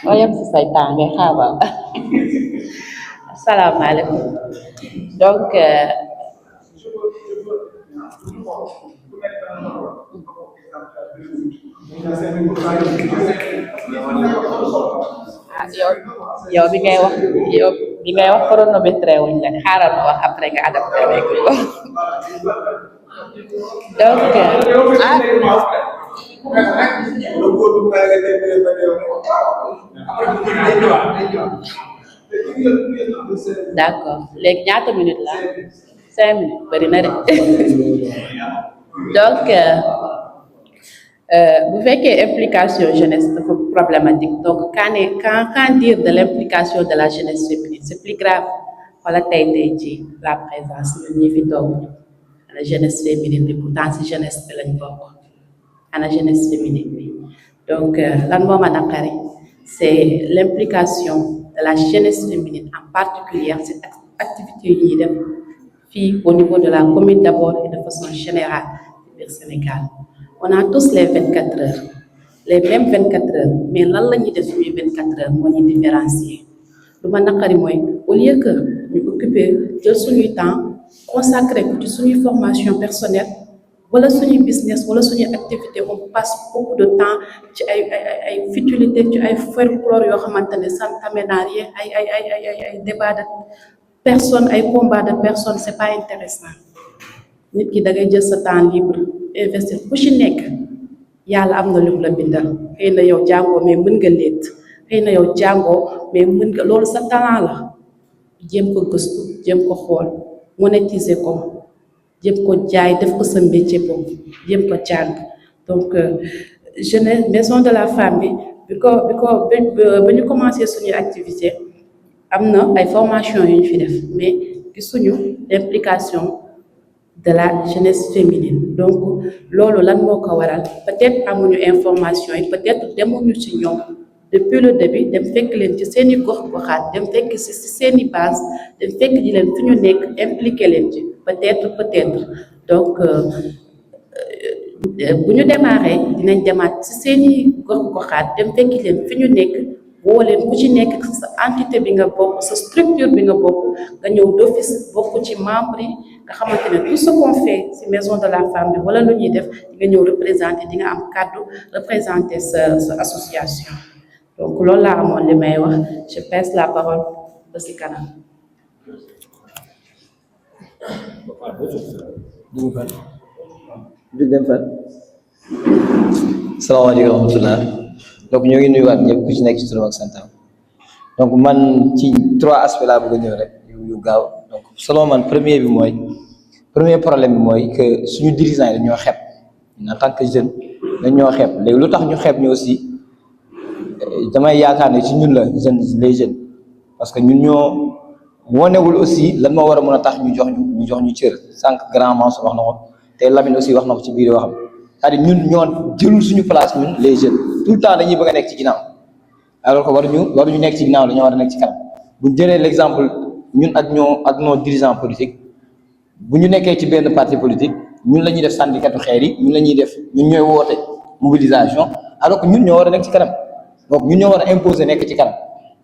Speaker 12: oo yem si say temps ngay xaabaal asalaamaaleykum donc yow bi ngay wax chronométré wuñ la xaaral ma wax après nga adapté rek ko donc d'accord léegi ñaata minutes la 5 minutes bari na de donc bu fekkee implication jeunesse dafa problématique donc quand dire de l'implication de la jeunesse féminine c'est plus grave wala tey ci la présence ñun ñi fi toog la jeunesse féminine bi pourtant si jeunesse bi lañ bokk ana jeunesse féminine bi donc lan moo ma naqari c'est l'implication de la jeunesse féminine en particulier cette activité yi ñuy def fii au niveau de la commune d'abord et de façon générale du Sénégal on a tous les 24 heures les mêmes 24 heures mais lan la ñuy def suñuy 24 heures moo ñu différencier lu ma naqari mooy au lieu que ñu occuper jël suñuy temps consacré ko ci suñuy formation personnelle wala suñuy business wala suñuy activité on passe beaucoup de temps ci ay futilité ci ay folklore yoo xamante ne ça n'amène à rien ay débat de personnes ay combat de personnes c'est pas intéressant nit ki da ngay jël sa temps libre investir ku ci nekk yàlla am na lu la bindal xëy na yow jàngoo mais mën nga létt xëy na yow jàngoo mais mën nga loolu sa talent la jéem ko gëstu jéem ko xool monétiser ko jéem ko jaay def ko sa métier boobu jéem ko jàng donc jeunesse maison de la femme bi ba ñu commencé suñu activité am na ay formation yu ñu fi def mais gisuñu l'implication de la jeunesse féminine donc loolu lan moo ko waral peut-être amuñu information yi peut-être demuñu ci ñoom depuis le début dem fekk leen ci seeni gox-goxaat dem fekk ci seeni base dem fekk ji leen fi ñu nekk impliqué leen ci peut-être donc bu ñu démarré dinañ demaat ci seeni gox-goxaat dem fekk leen fi ñu nekk woo leen ku ci nekk sa entité bi nga bokk sa structure bi nga bokk nga ñëw d'office bokk ci membre yi nga xamante ne tout ce qu'on fait ci maison de la femme bi wala lu ñuy def di nga ñëw représenter di nga am kàddu représenter sa association donc loolu laa amoon li may wax je passe la parole ba ci kanam.
Speaker 6: Salaamaaleykum wa rahmatullah donc ñoo ngi nuyuwaat ñëpp ku ci nekk ci turam ak santam donc man ci 3 aspects laa bëgg a ñëw rek yu gaaw donc selon man premier problème bi mooy que suñu dirigeants yi dañoo xeeb en tant que jeune dañoo xeeb léegi lu tax ñu xeeb ñu aussi damay yaakaar ne ci ñun la les jeunes parce que ñun ñoo wonewul aussi lan moo war a mën a tax ñu jox ñu cër sànq grand Mansour wax na ko te Lamine aussi wax na ko ci biir waxam c'est-à-dire ñun ñoo jëlul suñu place ñun les jeunes tout le temps dañuy bëgg a nekk ci ginnaaw alors que waruñu nekk ci ginnaaw dañoo war a nekk ci kanam bu ñu jëlee l'exemple ñun ak nos dirigeants politiques bu ñu nekkee ci benn parti politique ñun la ñuy def sandikatu xeer yi ñun la ñuy def ñun ñooy woote mobilisation alors que ñun ñoo war a nekk ci kanam donc ñun ñoo war a imposer nekk ci kanam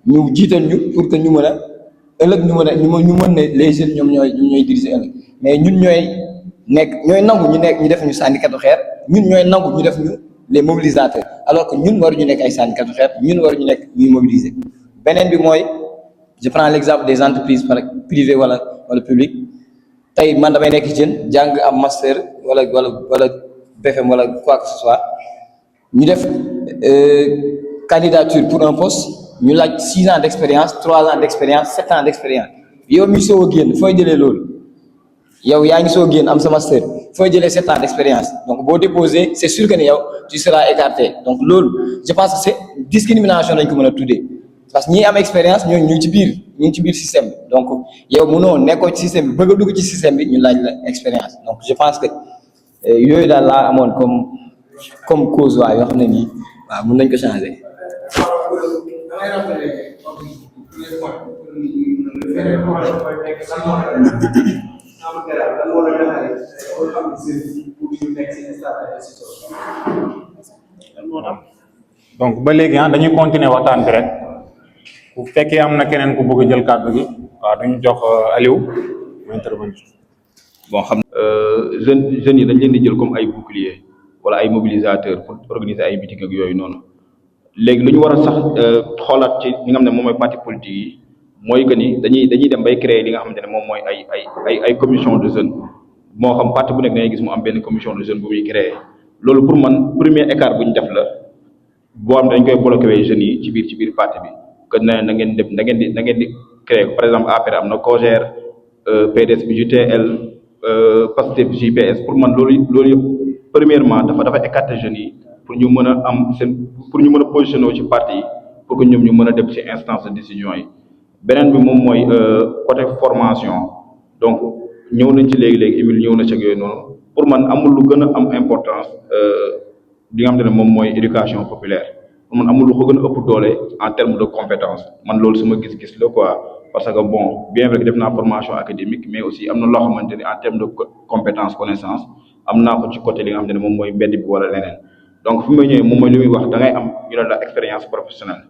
Speaker 6: ñu jiital ñu pour que ñu mën a ëllëg ñu mën ne les jeunes ñoom ñooy diriger ëllëg mais ñun ñooy nangu ñu def ñu sandikatu xeer ñun ñooy nangu ñu def ñu les mobilisateurs alors que ñun waruñu nekk ay sandikatu xeer ñun waruñu nekk ñuy mobiliser. beneen bi mooy je prends l'exemple des entreprises privées wala publiques tey man damay nekk jeune jàng am master wala BFM wala quoi que ce soit ñu def candidature pour un poste ñu laaj 6 ans d'expérience 3 ans d'expérience 7 ans d'expérience yow mi soo génn fooy jëlee loolu yow yaa ngi soo génn am sa master fooy jëlee 7 ans d'expérience donc boo déposé c'est sûr que ne yow tu seras écarté donc loolu je pense que c'est discrimination lañ ko mën a tuddee parce que ñi am expérience ñu ngi ci biir système bi donc yow mënoo nekkoo ci système bi bëgg a dugg ci système bi ñu laaj la expérience donc je pense que yooyu daal laa amoon comme cause waa yoo xam ne nii waaw mën nañ ko changer.
Speaker 4: donc ba léegi dañuy continuer waxtaan bi rek bu fekkee am na keneen ku bëgg a jël kàddu gi waaw dañu jox Aliou mu intervenir.
Speaker 3: bon xam jeunes yi dañ leen di jël comme ay boucliers wala ay mobilisateurs pour organiser ay meeting ak yooyu noonu léegi lu ñu war a sax xoolaat ci li nga xam ne moom mooy parti politique yi mooy que ni dañuy dem bay créer li nga xamante ne moom mooy ay commission de jeunes moo xam parti bu nekk da ngay gis mu am benn commission de jeunes bu muy créer loolu pour man premier écart bu ñu def la boo xam ne dañ koy bloqué wee jeunes yi ci biir parti bi que na ngeen def na ngeen di créer par exemple APR am na COJER PDS bi JTL Pastef JPS pour man loolu yëpp premièrement dafa écarter jeunes yi pour ñu mën a am pour ñu mën a positionner ci parti yi pour que ñoom ñu mën a dem ci instance de décision yi beneen bi moom mooy côté formation donc ñëw nañ ci léegi Émile ñëw na ci ak yooyu noonu pour man amul lu gën a am importance li nga xamante ne moom mooy éducation populaire pour man amul lu ko gën a ëpp doole en termes de compétence man loolu sama gis-gis la quoi parce que bon bien vrai que def naa formation académique mais aussi am na loo xamante ne en termes de compétence connaissance am naa ko ci côté li nga xamante ne moom mooy mbedd bi wala leneen donc fi may ñëwee moom mooy li muy wax da ngay am ñu ne la expérience professionnelle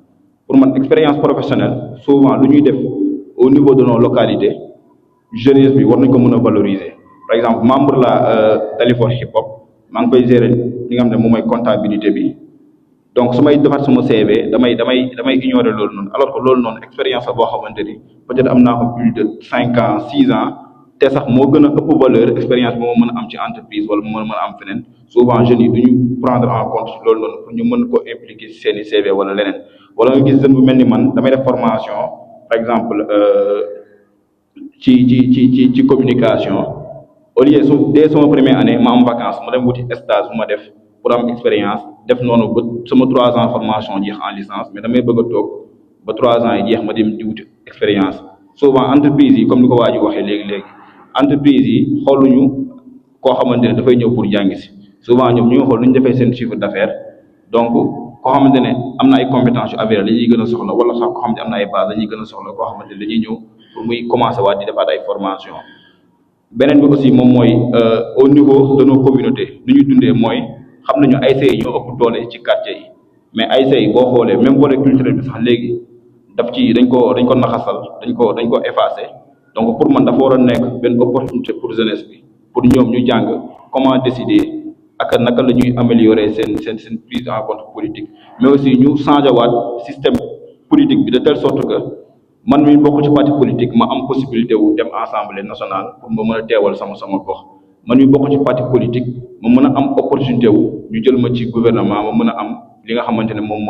Speaker 3: pour man expérience professionnelle souvent lu ñuy def au niveau de nos localités jeunesse bi war nañ ko mën a valoriser par exemple membre la Dalifort hip hop maa ngi koy gérer li nga xam ne moom mooy comptabilité bi donc su may defar sama CV damay ignorer loolu noonu alors que loolu noonu expérience la boo xamante ni peut-être am naa ko plus de 5 ans 6 ans te sax moo gën a ëpp valeur expérience bi moo mën a am ci entreprise wala moo mën a am feneen souvent jeunes yi duñu prendre en compte loolu noonu pour ñu mën ko impliquer ci seeni CV wala leneen wala nga gis jeune bu mel ni man damay def formation par exemple ci communication au lieu dès sama première année ma am vacance ma dem wuti stage bu ma def pour am expérience def noonu ba sama 3 ans formation jeex en licence mais damay bëgg a toog ba 3 ans yi jeex ma dem di wuti expérience souvent entreprise yi comme ni ko waa ji waxee léegi entreprise yi xooluñu koo xamante ne dafay ñëw pour jàngi si souvent ñoom ñu ngi xool nu ñu defee seen chiffre d'affaires donc koo xamante ne am na ay compétences yu avérées la ñuy gën a soxla wala sax koo xamante ne am na ay base la ñuy gën a soxla koo xamante ne dañuy ñëw pour muy commencer waat di defaat ay formation beneen bi aussi moom mooy au niveau de nos communautés lu ñuy dundee mooy xam nañu ASC yi ñoo ëpp doole ci quartier yi mais ASC yi boo xoolee même volet culturel bi sax léegi daf ci dañ ko naxasal dañ ko effacer donc pour man dafa war a nekk benn opportunité pour jeunesse bi pour ñoom ñu jàng comment décider ak naka la ñuy améliorer seen prise en compte politique mais aussi ñu changer waat système politique bi de telle sorte que man mi bokk ci parti politique ma am possibilité wu dem assemblée nationale pour ma mën a teewal sama gox man mi bokk ci parti politique ma mën a am opportunité wu ñu jël ma ci gouvernement ma mën a am li nga xamante ne moom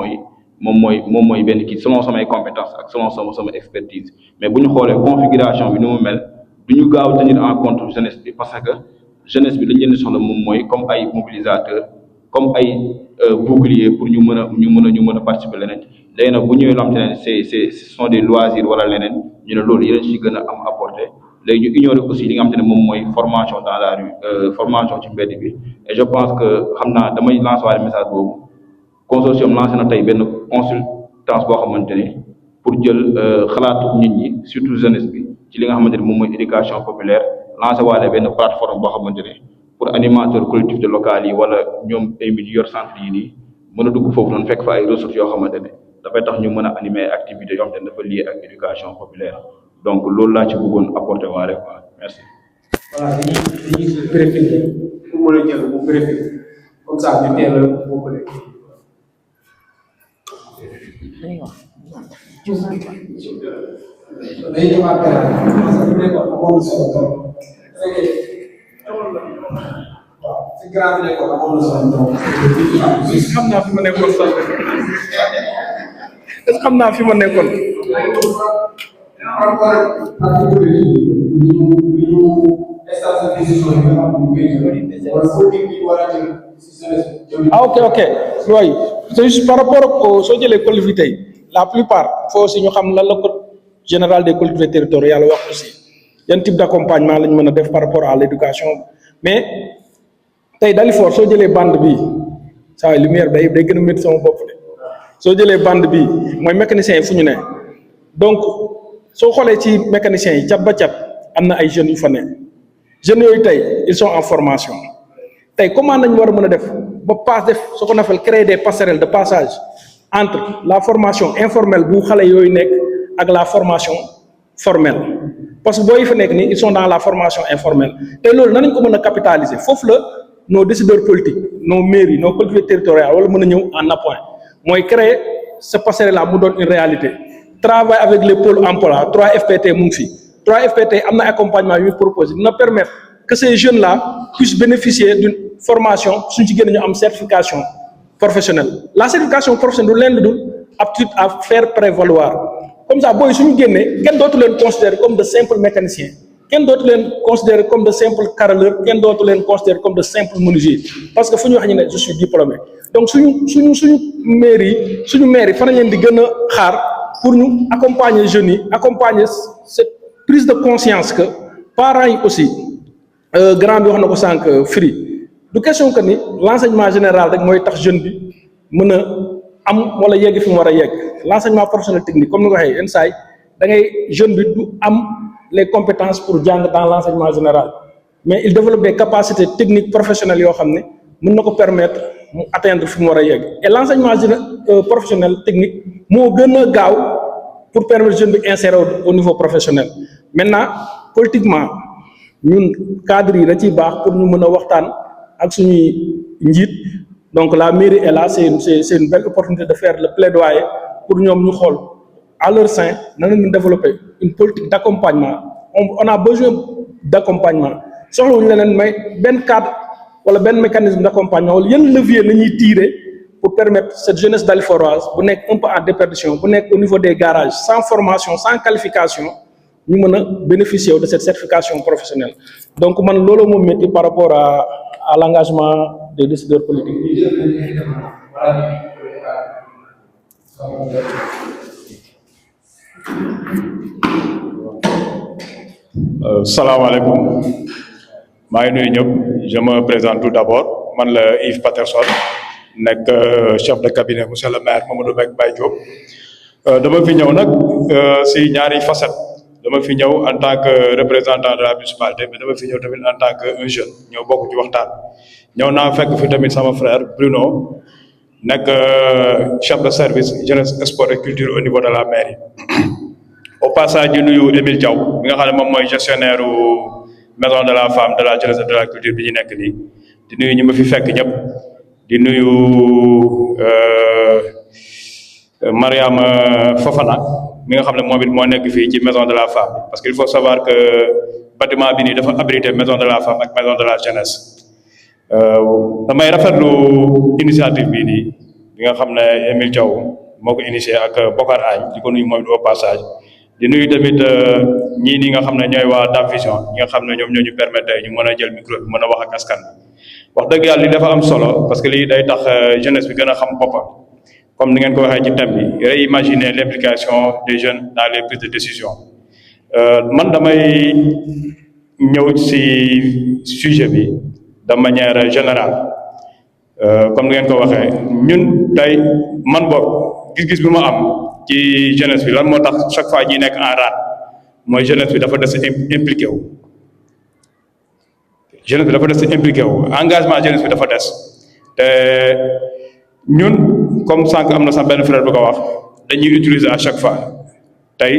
Speaker 3: mooy benn kii selon samay compétences ak selon sama expertise mais bu ñu xoolee configuration bi ni mu mel du ñu gaaw tenir en compte jeunesse bi parce que jeunesse bi lañ leen di soxla moom mooy comme ay mobilisateurs comme ay boucliers pour ñu mën a participer leneen léegi nag bu ñëwee loo xamante ne ce sont des loisirs wala leneen ñu ne loolu yéen ci gën a am apporté léegi ñu ignorer aussi li nga xamante ne moom mooy formation dans la rue formation ci mbedd bi et je pense que xam naa damay lancer waale message boobu consortium lancé na tey benn consultance boo xamante ne pour jël xalaatu nit ñi surtout jeunesse bi ci li nga xamante ne moom mooy éducation populaire lancé waale benn plateforme boo xamante ne pour animateur collectivité locale yi wala ñoom ay mbir yor centre yi nii mën a dugg foofu noonu fekk fa ay ressources yoo xamante ne dafay tax ñu mën a animer activités yoo xamante ne dafa lié ak éducation populaire donc loolu laa ci bëggoon apporter waale quoi merci.
Speaker 8: voilà dañuy vérifier pour mën a jël bu vérifier comme ça ñu teel a bokkale. xam naa fi ma nekkoon sax est-ce que xam naa fi ma nekkoon. Ah ok oui c'est juste par rapport au soo jëlee collectivités yi la plupart faut aussi ñu xam lan la code général des collectivités territoriales wax aussi yan type d'accompagnement lañ mën a def par rapport à l'éducation mais tey Dalifort soo jëlee bande bi saa lumière day gën a métti sama bopp de soo jëlee bande bi mooy mécaniciens yi fu ñu ne donc soo xoolee ci mécaniciens yi cat ba cat am na ay jeunes yu fa ne jeunes yooyu tey ils sont en formation tey comment nañ war a mën a def ba passe def ce qu'on appelle créer des passerelles de passage entre la formation informelle bu xale yooyu nekk ak la formation formelle parce que booy fa nekk nii ils sont dans la formation informelle te loolu nan lañ ko mën a capitaliser foofu la nos décideurs politiques nos mairies nos collectivités territoriales wala mën a ñëw en appoint mooy créer ce passerelle là mu doon une réalité travail avec les pôles emploi 3FPT mu ngi fi 3FPT am na accompagnement yu proposé dina permettre que ces jeunes là puissent bénéficier d'une formation suñ ci génn ñu am certification professionnelle la certification professionnelle du leen dul aptitude à faire prévaloir comme ça booy suñu génnee kenn dootu leen considérer comme de simples mécaniciens kenn dootu leen considérer comme de simples carreleurs kenn dootu leen considérer comme de simples menuisiers parce que fu ñu wax ñu ne je suis diplômé donc suñu maire yi fa nañ leen di gën a xaar pour ñu accompagner jeunes yi accompagner cette prise de conscience que parents yi aussi grand bi wax na ko sànq Free du question que ni l'enseignement général rek mooy tax jeune bi mën a am wala yegg fi mu war a yegg l'enseignement professionnel technique comme ni ko waxee yenn saa yi da ngay jeune bi du am les compétences pour jàng dans l'enseignement général mais il développe des capacités techniques professionnelles yoo xam ne mën na ko permettre mu atteindre fi mu war a yegg et l'enseignement professionnel technique moo gën a gaaw pour permettre jeune bi insérer au niveau professionnel maintenant politiquement ñun cadres yi da ciy baax pour ñu mën a waxtaan ak suñuy njiit donc la mairie est là c'est une belle opportunité de faire le plaidoyer pour ñoom ñu xool à leur sein nan la ñu développer une politique d'accompagnement on a besoin d'accompagnement soxlawuñu leneen mais benn cadre wala benn mécanisme d'accompagnement wala yan levier la ñuy tirer pour permettre cette jeunesse daliforoise bu nekk un peu en déperdition bu nekk au niveau des garages sans formation sans qualification ñu mën a bénéficier de cette certification professionnelle donc man loolu moom métti par rapport à l'engagement des décideurs politiques.
Speaker 20: Salaamaaleykum maa ngi nuyu ñëpp je me présente tout d'abord man la Yves Patterson nekk chef de cabinet monsieur le maire Mamadou Baye Diop dama fi ñëw nag si ñaari facette dama fi ñëw en tant que représentant de la municipalité mais dama fi ñëw tamit en tant que un jeune ñëw bokk ci waxtaan ñëw naa fekk fi tamit sama frère Bruno nekk chef de service jeunesse sport et culture au niveau de la mairie au passage di nuyu Émile Diaw mi nga xam ne moom mooy gestionnaire maison de la femme de la jeunesse et de la culture bi ñu nekk nii di nuyu ñi ma fi fekk ñëpp di nuyu Mariam Fofana mi nga xam ne moom it moo nekk fii ci maison de la femme parce qu'il faut savoir que bâtiment bi nii dafa abriter maison de la femme ak maison de la jeunesse damay rafetlu initiative bii nii bi nga xam ne Émile Diaw moo ko initié ak Bokar Agne di ko nuyu mooy au passage di nuyu tamit ñii ni nga xam ne ñooy waa Dame Vision ñi nga xam ne ñoom ñoo ñu permettre ñu mën a jël micro bi mën a wax ak askan bi wax dëgg yàlla li dafa am solo parce que lii day tax jeunesse bi gën a xam boppam comme ni ngeen ko waxee ci thème bi réimaginer l'implication des jeunes dans les prises de décision man damay ñëw ci sujet bi de manière générale comme ni ngeen ko waxee ñun tey man boog gis-gis bi ma am ci jeunesse bi lan moo tax chaque fois ñi nekk en rade mooy jeunesse bi dafa des impliqué wu jeunesse bi dafa des impliqué wu engagement jeunesse bi dafa des te ñun comme sànq am na sax benn frère bu ko wax dañuy utiliser à chaque fois tey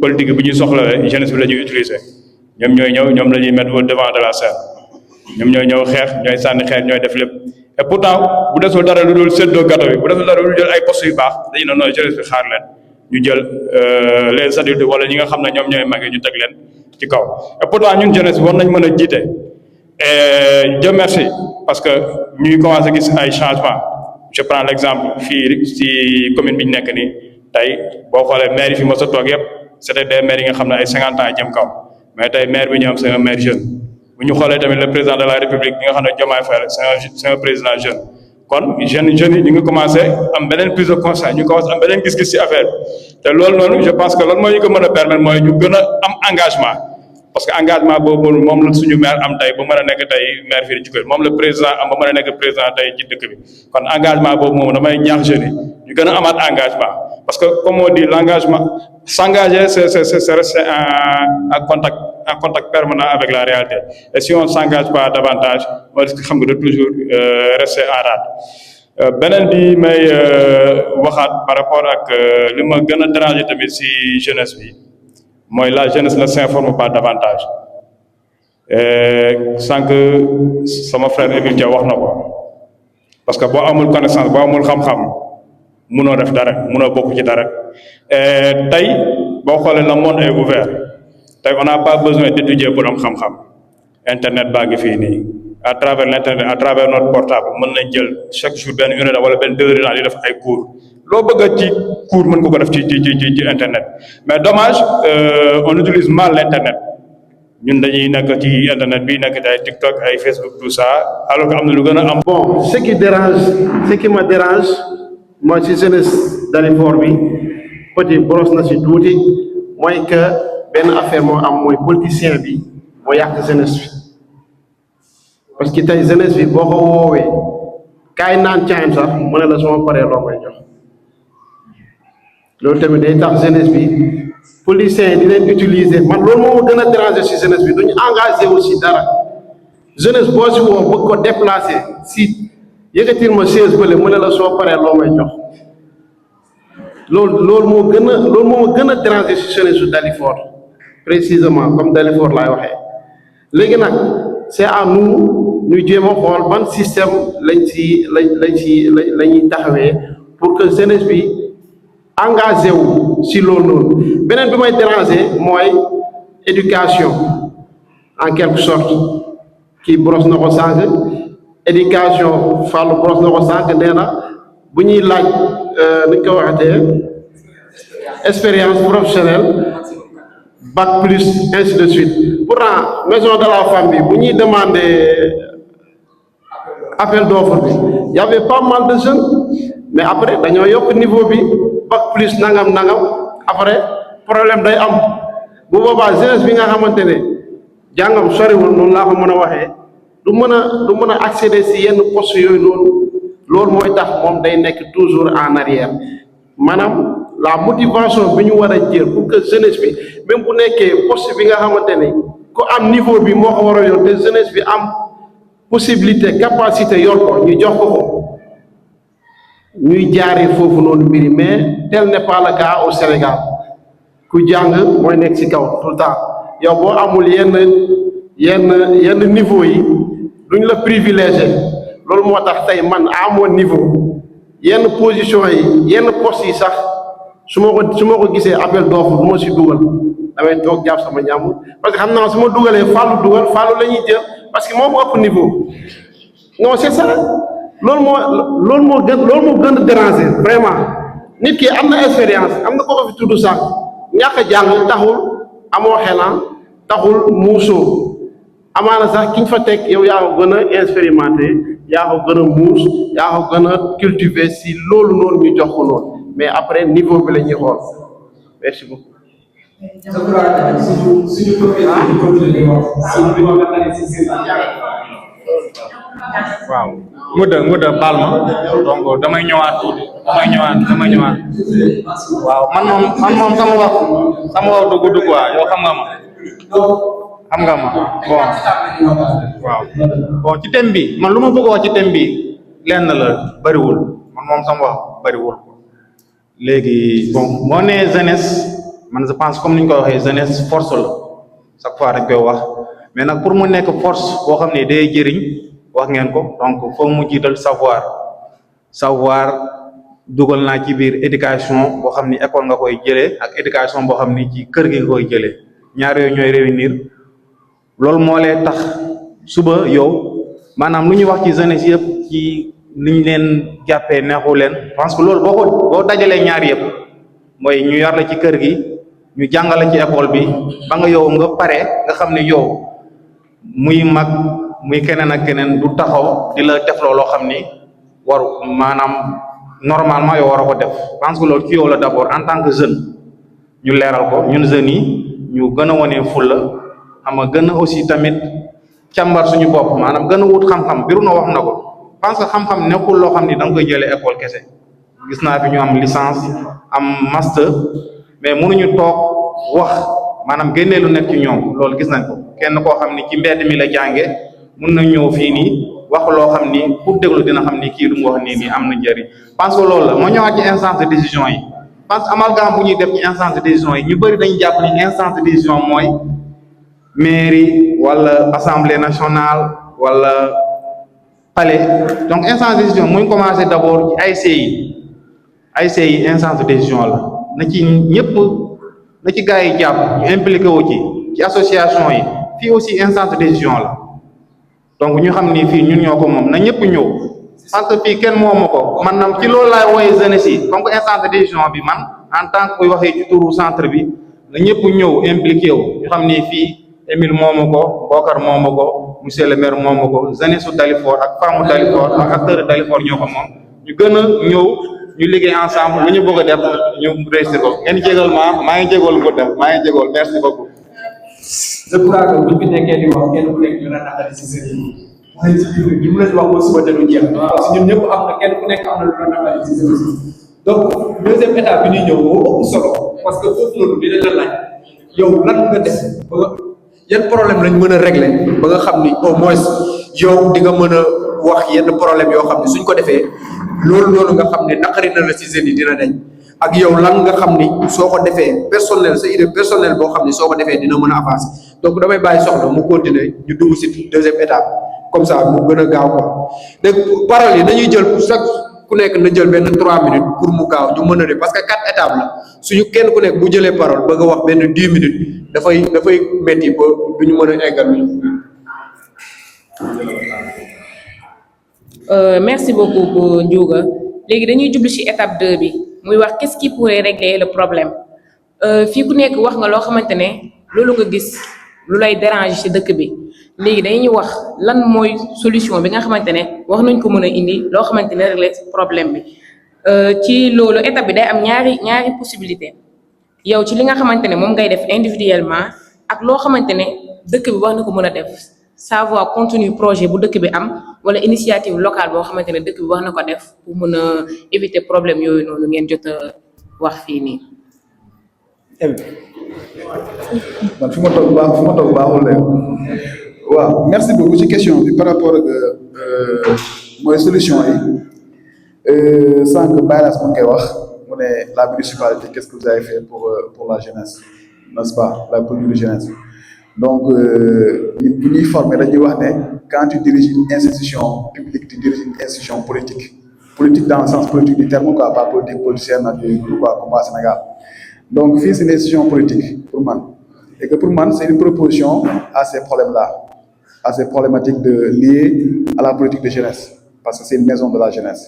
Speaker 20: politique bi ñuy soxlawee jeunesse bi la ñuy utiliser ñoom ñooy ñëw ñoom la ñuy mettre au devant de la scène ñoom ñooy ñëw xeex ñooy sànni xeex ñooy def lépp et pourtant bu desul dara lu dul séddoo gâteau bi bu desul dara lu dul jël ay postes yu baax dañu ne nooy jeunesse bi xaar leen ñu jël les adultes wala ñi nga xam ne ñoom ñooy mag ñu teg leen ci kaw et pourtant ñun jeunesse bi war nañ mën a jiite et Dieu merci parce que ñuy commencé gis ay changements je prends l'exemple fii ci commune bi ñu nekk nii tey boo xoolee maire yi fi mos a toog yëpp c'était des maires yi nga xam ne ay 50 ans jëm kaw mais tey maire bi ñu am c'est un maire jeune bu ñu xoolee tamit le président de la république bi nga xam ne Diomaye Faye c'est un président jeune kon jeunes yi ñu ngi commencé am beneen prise de conscience ñu commencé am beneen gis-gis ci affaire bi te loolu noonu je pense que loolu mooy ñu ko mën a permettre mooy ñu gën a am engagement parce que engagement boobu moom la suñu maire am tey ba mën a nekk tey maire fii di Djikoy moom le président am ba mën a nekk président tey ci dëkk bi kon engagement boobu moom damay ñaax jeunes yi ñu gën a amaat engagement parce que comme on dit l'engagement s'engager c'est rester en contact permanent avec la réalité et si on s'engage pas davantage on risque xam nga de toujours rester en rade beneen bi may waxaat par rapport ak li ma gën a déranger tamit si jeunesse bi mooy la jeunesse ne s'informe pas davantage sànq sama frère Émile Dia wax na ko parce que boo amul connaissance boo amul xam-xam munoo def dara munoo bokk ci dara tey boo xoolee le monde est ouvert tey on n'a pas besoin d'étudier pour am xam-xam internet baa ngi fii nii à travers l'internet à travers notre portable mën nañ jël chaque jour benn une heure wala benn 2 heures di def ay cours loo bëgg a ci cours mën nga ko def ci internet mais dommage on utilise mal l'internet ñun dañuy nekk ci internet bi nekk ay TikTok ay Facebook tout ça alors que am na lu gën a am.
Speaker 5: Bon, ce qui me dérange moi ci jeunesse Dalifort bi petit boros na ci tuuti mooy que benn affaire moo am mooy politicien bi moo yàq jeunesse bi parce que tey jeunesse bi boo ko woowee kaay naan caayam sax mu ne la suma paree loo koy jox loolu tamit day tax jeunesse bi politiciens yi di leen utiliser man loolu moo ma gën a déranger ci jeunesse bi duñu engagé aussi dara jeunesse boo si woo bëgg ko déplacer si yëkkatil ma chaise bële mu ne la soo paree loo may jox loolu moo gën a déranger ci jeunesse su Dalifort précisément comme Dalifort laay waxee léegi nag c'est à nous ñu jéem a xool ban système la ñuy taxawee pour que jeunesse bi engagé wu si loolu noonu beneen bi may déranger mooy éducation en quelque sorte kii boros na ko sànq éducation Fallou boros na ko sànq nee na bu ñuy laaj ni ñu ko waxatee expérience professionnelle bac plus ainsi de suite pourtant maison de la famille bu ñuy demander appel d'offre bi y avait pas mal de jeunes mais après dañoo yokk niveau bi bac plus nangam après problème day am bu boobaa jeunesse bi nga xamante ne jàngam soriwul noonu laa ko mën a waxee du mën a accéder si yenn postes yooyu noonu loolu mooy tax moom day nekk toujours en arrière maanaam la motivation bi ñu war a jël pour que jeunesse bi même bu nekkee poste bi nga xamante ne ku am niveau bi moo ko war a yor te jeunesse bi am possibilité capacité yor ko ñu jox ko ñuy jaaree foofu noonu mbiri mais tel n'est pas le cas au Sénégal ku jàng mooy nekk ci kaw tout le temps yow boo amul yenn niveau yi duñ la privilégié loolu moo tax tey man à mon niveau yenn position yi yenn poste yi sax su ma ko gisee appel d'offre du ma si dugal damay toog jàpp sama ñàmm parce que xam naa su ma dugalee Fallou dugal Fallou la ñuy jël parce que moom ëpp niveau non c'est ça loolu moo gën a déranger vraiment nit ki am na expérience am na ko fi tudd sax ñàkk a jàng taxul amoo xelan taxul muusoo amaana sax ki ñu fa teg yow yaa ko gën a expérimenté yaa ko gën a muus yaa ko gën a cultivé si loolu noonu ñu jox ko noonu mais après niveau bi la ñuy xool merci beaucoup.
Speaker 4: waaw nguda baal ma donc damay ñëwaat waaw man moom sama wax du gudd quoi yow xam nga ma bon waaw bon ci thème bi man lu ma bëgg wax ci thème bi lenn la bariwul man moom sama wax bariwul léegi bon moo nee jeunesse man je pense comme ni ñu ko waxee jeunesse force la chaque fois dañ koy wax mais nag pour mu nekk force boo xam ne day jëriñ wax ngeen ko donc foog mu jiital savoir dugal naa ci biir éducation boo xam ni école nga koy jëlee ak éducation boo xam ni ci kër gi nga koy jëlee ñaar yooyu ñooy réunir loolu moo lay tax suba yow maanaam lu ñuy wax ci jeunesse yëpp ci liñ leen jàppee neexu leen parce que loolu boo dajalee ñaar yëpp mooy ñu yar la ci kër gi ñu jàngale ci école bi ba nga yow nga pare nga xam ne yow muy mag muy keneen ak keneen du taxaw di la def loo xam ni waru maanaam normalement yow war a ko def parce que loolu ci yow la d'abord en tant que jeune ñu leeral ko ñun jeunes yi ñu gën a wane fulla xam nga gën a aussi tamit càmbar suñu bopp maanaam gën a wut xam-xam biru na wax na ko parce que xam-xam nekkul loo xam ni da nga koy jëlee école kese gis naa fi ñu am licence am master mais mënuñu toog wax maanaam génnee lu nekk ci ñoom loolu gis nañ ko kenn koo xam ni ci mbedd mi la jànge mun na ñëw fii nii wax loo xam ni pour déglu dina xam ni kii lu mu wax nii am na njëriñ parce que loolu la moo ñëwaat ci instance de décision yi parce que amalgame bu ñuy def ci instance de décision yi ñu bëri dañu jàpp ni instance de décision mooy mairie wala assemblée nationale wala palais donc instance de décision mu ngi commencé d'abord ci AIC yi instance de décision la na ci ñëpp na ci gars yi jàpp ñu impliqué wu ci association yi fii aussi instance de décision la donc ñu xam ni fii ñun ñoo ko moom na ñëpp ñëw parce que fii kenn moomu ko man nam ci loolu laay wooyee jeunesse yi comme que instance de décision bi man en tant que kuy waxee ci turu centre bi na ñëpp ñëw impliqué wu ñu xam ni fii Émile moomu ko Bokar moomu ko monsieur le maire moomu ko jeunesse su Dalifort ak femme Dalifort ak acteur Dalifort ñoo ko moom ñu gën a ñëw ñu liggéey ensemble lu ñu bëgg a def ñu réussir ko ngeen jégal maa ngi jégal Ngouda maa ngi jégal merci beaucoup.
Speaker 1: je crois que buñ fi nekkee di wax kenn ku nekk ñu naan naqari si seen yi waaye ci biir ñu mën a wax ba suba te du jeex parce que ñun ñëpp am na kenn ku nekk am na lu la naqari si seen donc deuxième étape bi ñuy ñëw moo ëpp solo parce que foofu noonu dina la laaj yow lan nga def ba yan problème lañ mën a régler ba nga xam ni au moins yow di nga mën a wax yenn problème yoo xam ne suñ ko defee loolu noonu nga xam ne naqari na la si seen yi dina dañ ak yow lan nga xam ni soo ko defee personnel sa idée personnelle boo xam ni soo ko defee dina mën a avancer donc damay bàyyi soxla mu continuer ñu dugg si deuxième étape comme ça mu gën a gaaw quoi dégg paroles yi dañuy jël chaque ku nekk na jël benn 3 minutes pour mu gaaw ñu mën a def parce que 4 étapes la suñu kenn ku nekk bu jëlee parole bëgg a wax benn 10 minutes dafay métti ba du ñu mën a eggal
Speaker 2: merci beaucoup Ndiouga léegi dañuy jublu ci étape 2 bi muy wax qu'est-ce qui pourrait régler le problème fii ku nekk wax nga loo xamante ne loolu nga gis lu lay déranger ci dëkk bi léegi dañuy wax lan mooy solution bi nga xamante ne wax nañ ko mën a indi loo xamante ne régler problème bi ci loolu étape bi day am ñaari possibilité yow ci li nga xamante ne moom ngay def individuellement ak loo xamante ne dëkk bi wax na ko mën a def savoir contenu projet bu dëkk bi am wala initiative locale boo xamante ne dëkk bi wax na ko def pour mën a éviter problème yooyu noonu ngeen jot a wax fii nii.
Speaker 19: man fi ma toog baaxul leen waaw merci beaucoup ci question bi par rapport ak mooy solution yi sànq Baylas mu ngi koy wax mu ne la municipalité qu'est-ce que vous avez fait pour la jeunesse n'est-ce pas la politique de jeunesse donc bu ñuy former dañuy wax ne quand tu diriges une institution publique tu diriges une institution politique dans le sens politique du terme quoi pas politique politicienne ak yooyu quoi comme au Sénégal donc fii c'est une institution politique pour man et que pour man c'est une proposition à ces problèmes-là à ces problématiques liées à la politique de jeunesse parce que c'est une maison de la jeunesse.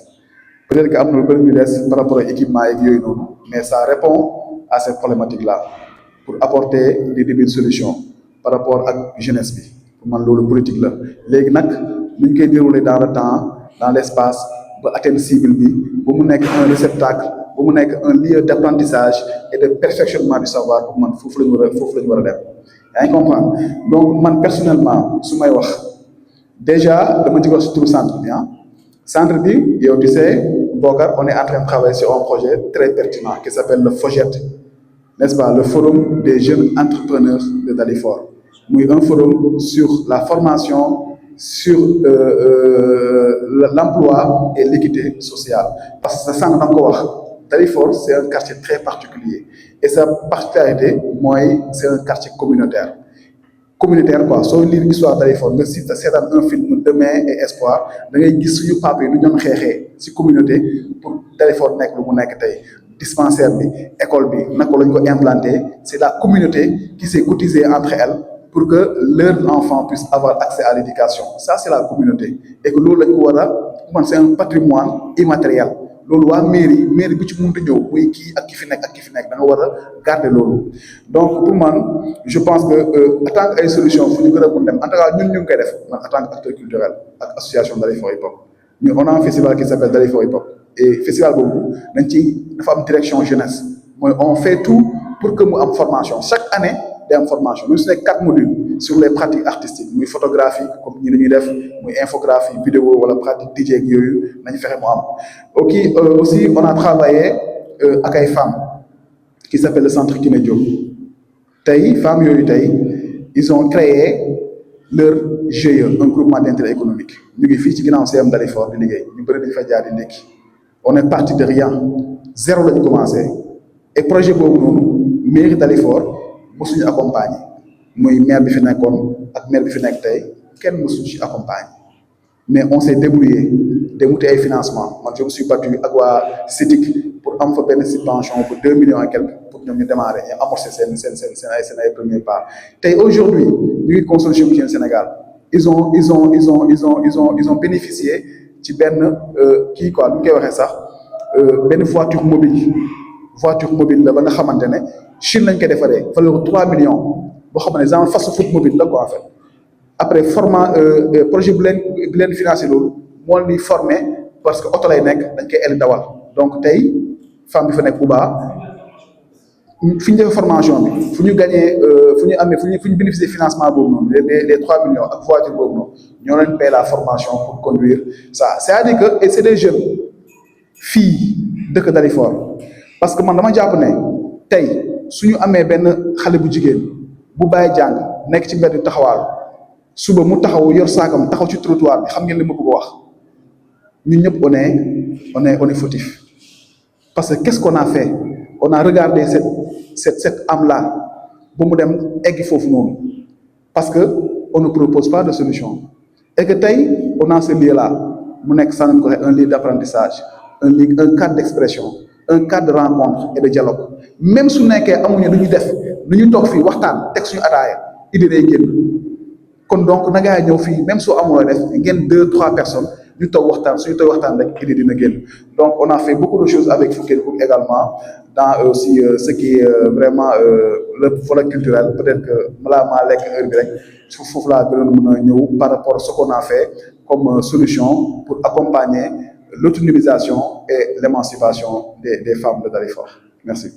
Speaker 19: Peut-être que am na lu bëri ñu des par rapport à équipement yeeg yooyu noonu mais ça répond à cette problématique-là pour apporter des débuts de solution par rapport ak jeunesse bi pour man loolu politique la léegi nag nu ñu koy dérouler dans le temps dans l'espace ba atteindre cible bi ba mu nekk un réceptacle ba mu nekk un lieu d'apprentissage et de perfectionnement du savoir pour man foofu la ñu war a dem yaa ngi comprendre donc man personnellement su may wax déjà dama ci wax si turu centre bi centre bi yow tu sais Bokar on est en train de travailler sur un projet très pertinent qui s'appelle le FOJET, n'est-ce pas, le Forum des jeunes entrepreneurs de Dalifort. Oui, un forum sur la formation, sur l'emploi et l'équité sociale. Parce que ça, Dalifort, c'est un quartier très particulier. Et sa particularité, moi, c'est un quartier communautaire. Communautaire quoi soo lire histoire Dalifort nga cite seetaan un film Demain et Espoir da ngay gis suñu papa yi nu ñoon xeexee ci communauté pour Dalifort nekk lu mu nekk tey dispensaire bi école bi naka lañ ko implanté c'est la communauté qui s'est cotisée entre elles pour que leurs enfants puissent avoir accès à l'éducation. Ça c'est la communauté et que loolu lañ ko war a man c'est un patrimoine immatériel loolu waa mairie bi ci mënut a ñëw muy kii ak ki fi nekk da nga war a garder loolu. Donc pour man je pense que en tant que ay solution fu ñu gën a mun dem en tout cas ñun ñu ngi koy def man en tant que acteur culturel ak association Dalifort Hip Hop ñu on a un festival qui s'appelle Dalifort Hip Hop et festival boobu dafa am direction jeunesse mooy on fait tout pour que mu am formation chaque année day am formation même su nekk 4 modules sur les pratiques artistiques muy photographie comme ñi dañuy def muy infographie vidéo wala pratique DJ ak yooyu nañu fexe mu am. Ok aussi on a travaillé ak ay femmes qui s'appelle le centre Kiné Diop tey femmes yooyu tey ils ont créé leur GIE un groupement d'intérêt économique ñu ngi fii ci ginnaaw CM Dalifort di liggéey ñu bëri dañu fa jaar di ndékki on est parti de rien zéro la ñu commencé et projet boobu noonu mairie Dalifort mosuñu accompagner muy maire bi fi nekkoon ak maire bi fi nekk tey kenn mosuñu ci accompagner mais on s'est débrouillé de wuti ay financement man je me suis battu ak waa CETIC pour am fa benn subvention pour 2 millions et quelques pour ñoom ñu démarrer ñu amorcer seen ay premiers pas tey aujourd'hui ñu ngi consortium ci Sénégal ils ont bénéficié ci benn kii quoi lu ñu koy waxee sax benn voiture mobile la ba nga xamante ne Chine lañ koy defaree valeur 3 millions boo xam ne genre fast food mobile la quoi en fait après projet bu leen financé loolu moo leen di formé parce que oto lay nekk dañ koy el dawal donc tey femme bi fa nekk bu baax fi ñu defee formation bi fu ñu gagné fu ñu bénéficier financement boobu noonu les 3 millions ak voiture boobu noonu ñoo leen paye la formation pour conduire ça c'est-à-dire que et c'est des jeunes filles dëkk Dalifort parce que man dama jàpp ne tey suñu amee benn xale bu jigéen bu bàyyi jàng nekk ci mbedd taxawaal suba mu taxaw yor saakam taxaw ci trottoir bi xam ngeen li ma bëgg a wax ñun ñëpp on est fautif parce que qu'est-ce qu'on a fait on a regardé cette âme là ba mu dem eggi foofu noonu parce que on ne propose pas de solution et que tey on a ce lieu là mu nekk sànq ko un lieu d'apprentissage un cadre d'expression un cadre de rencontre et de dialogue même su nekkee amuñu lu ñu def lu ñu toog fii waxtaan teg suñu ataaya idée day génn kon donc na ngaa ñëw fii même soo amuloo def ngeen 2-3 personnes ñu toog waxtaan suñu toog waxtaan rek idée dina génn donc on a fait beaucoup de choses avec Fouken Kook également dans aussi ce qui est vraiment le volet culturel peut-être que maa lekk heure bi rek foofu laa gënoon mën a ñëw par rapport à ce qu'on a fait comme solution pour accompagner l'autonomisation et l'émancipation des femmes de Dalifort. Merci.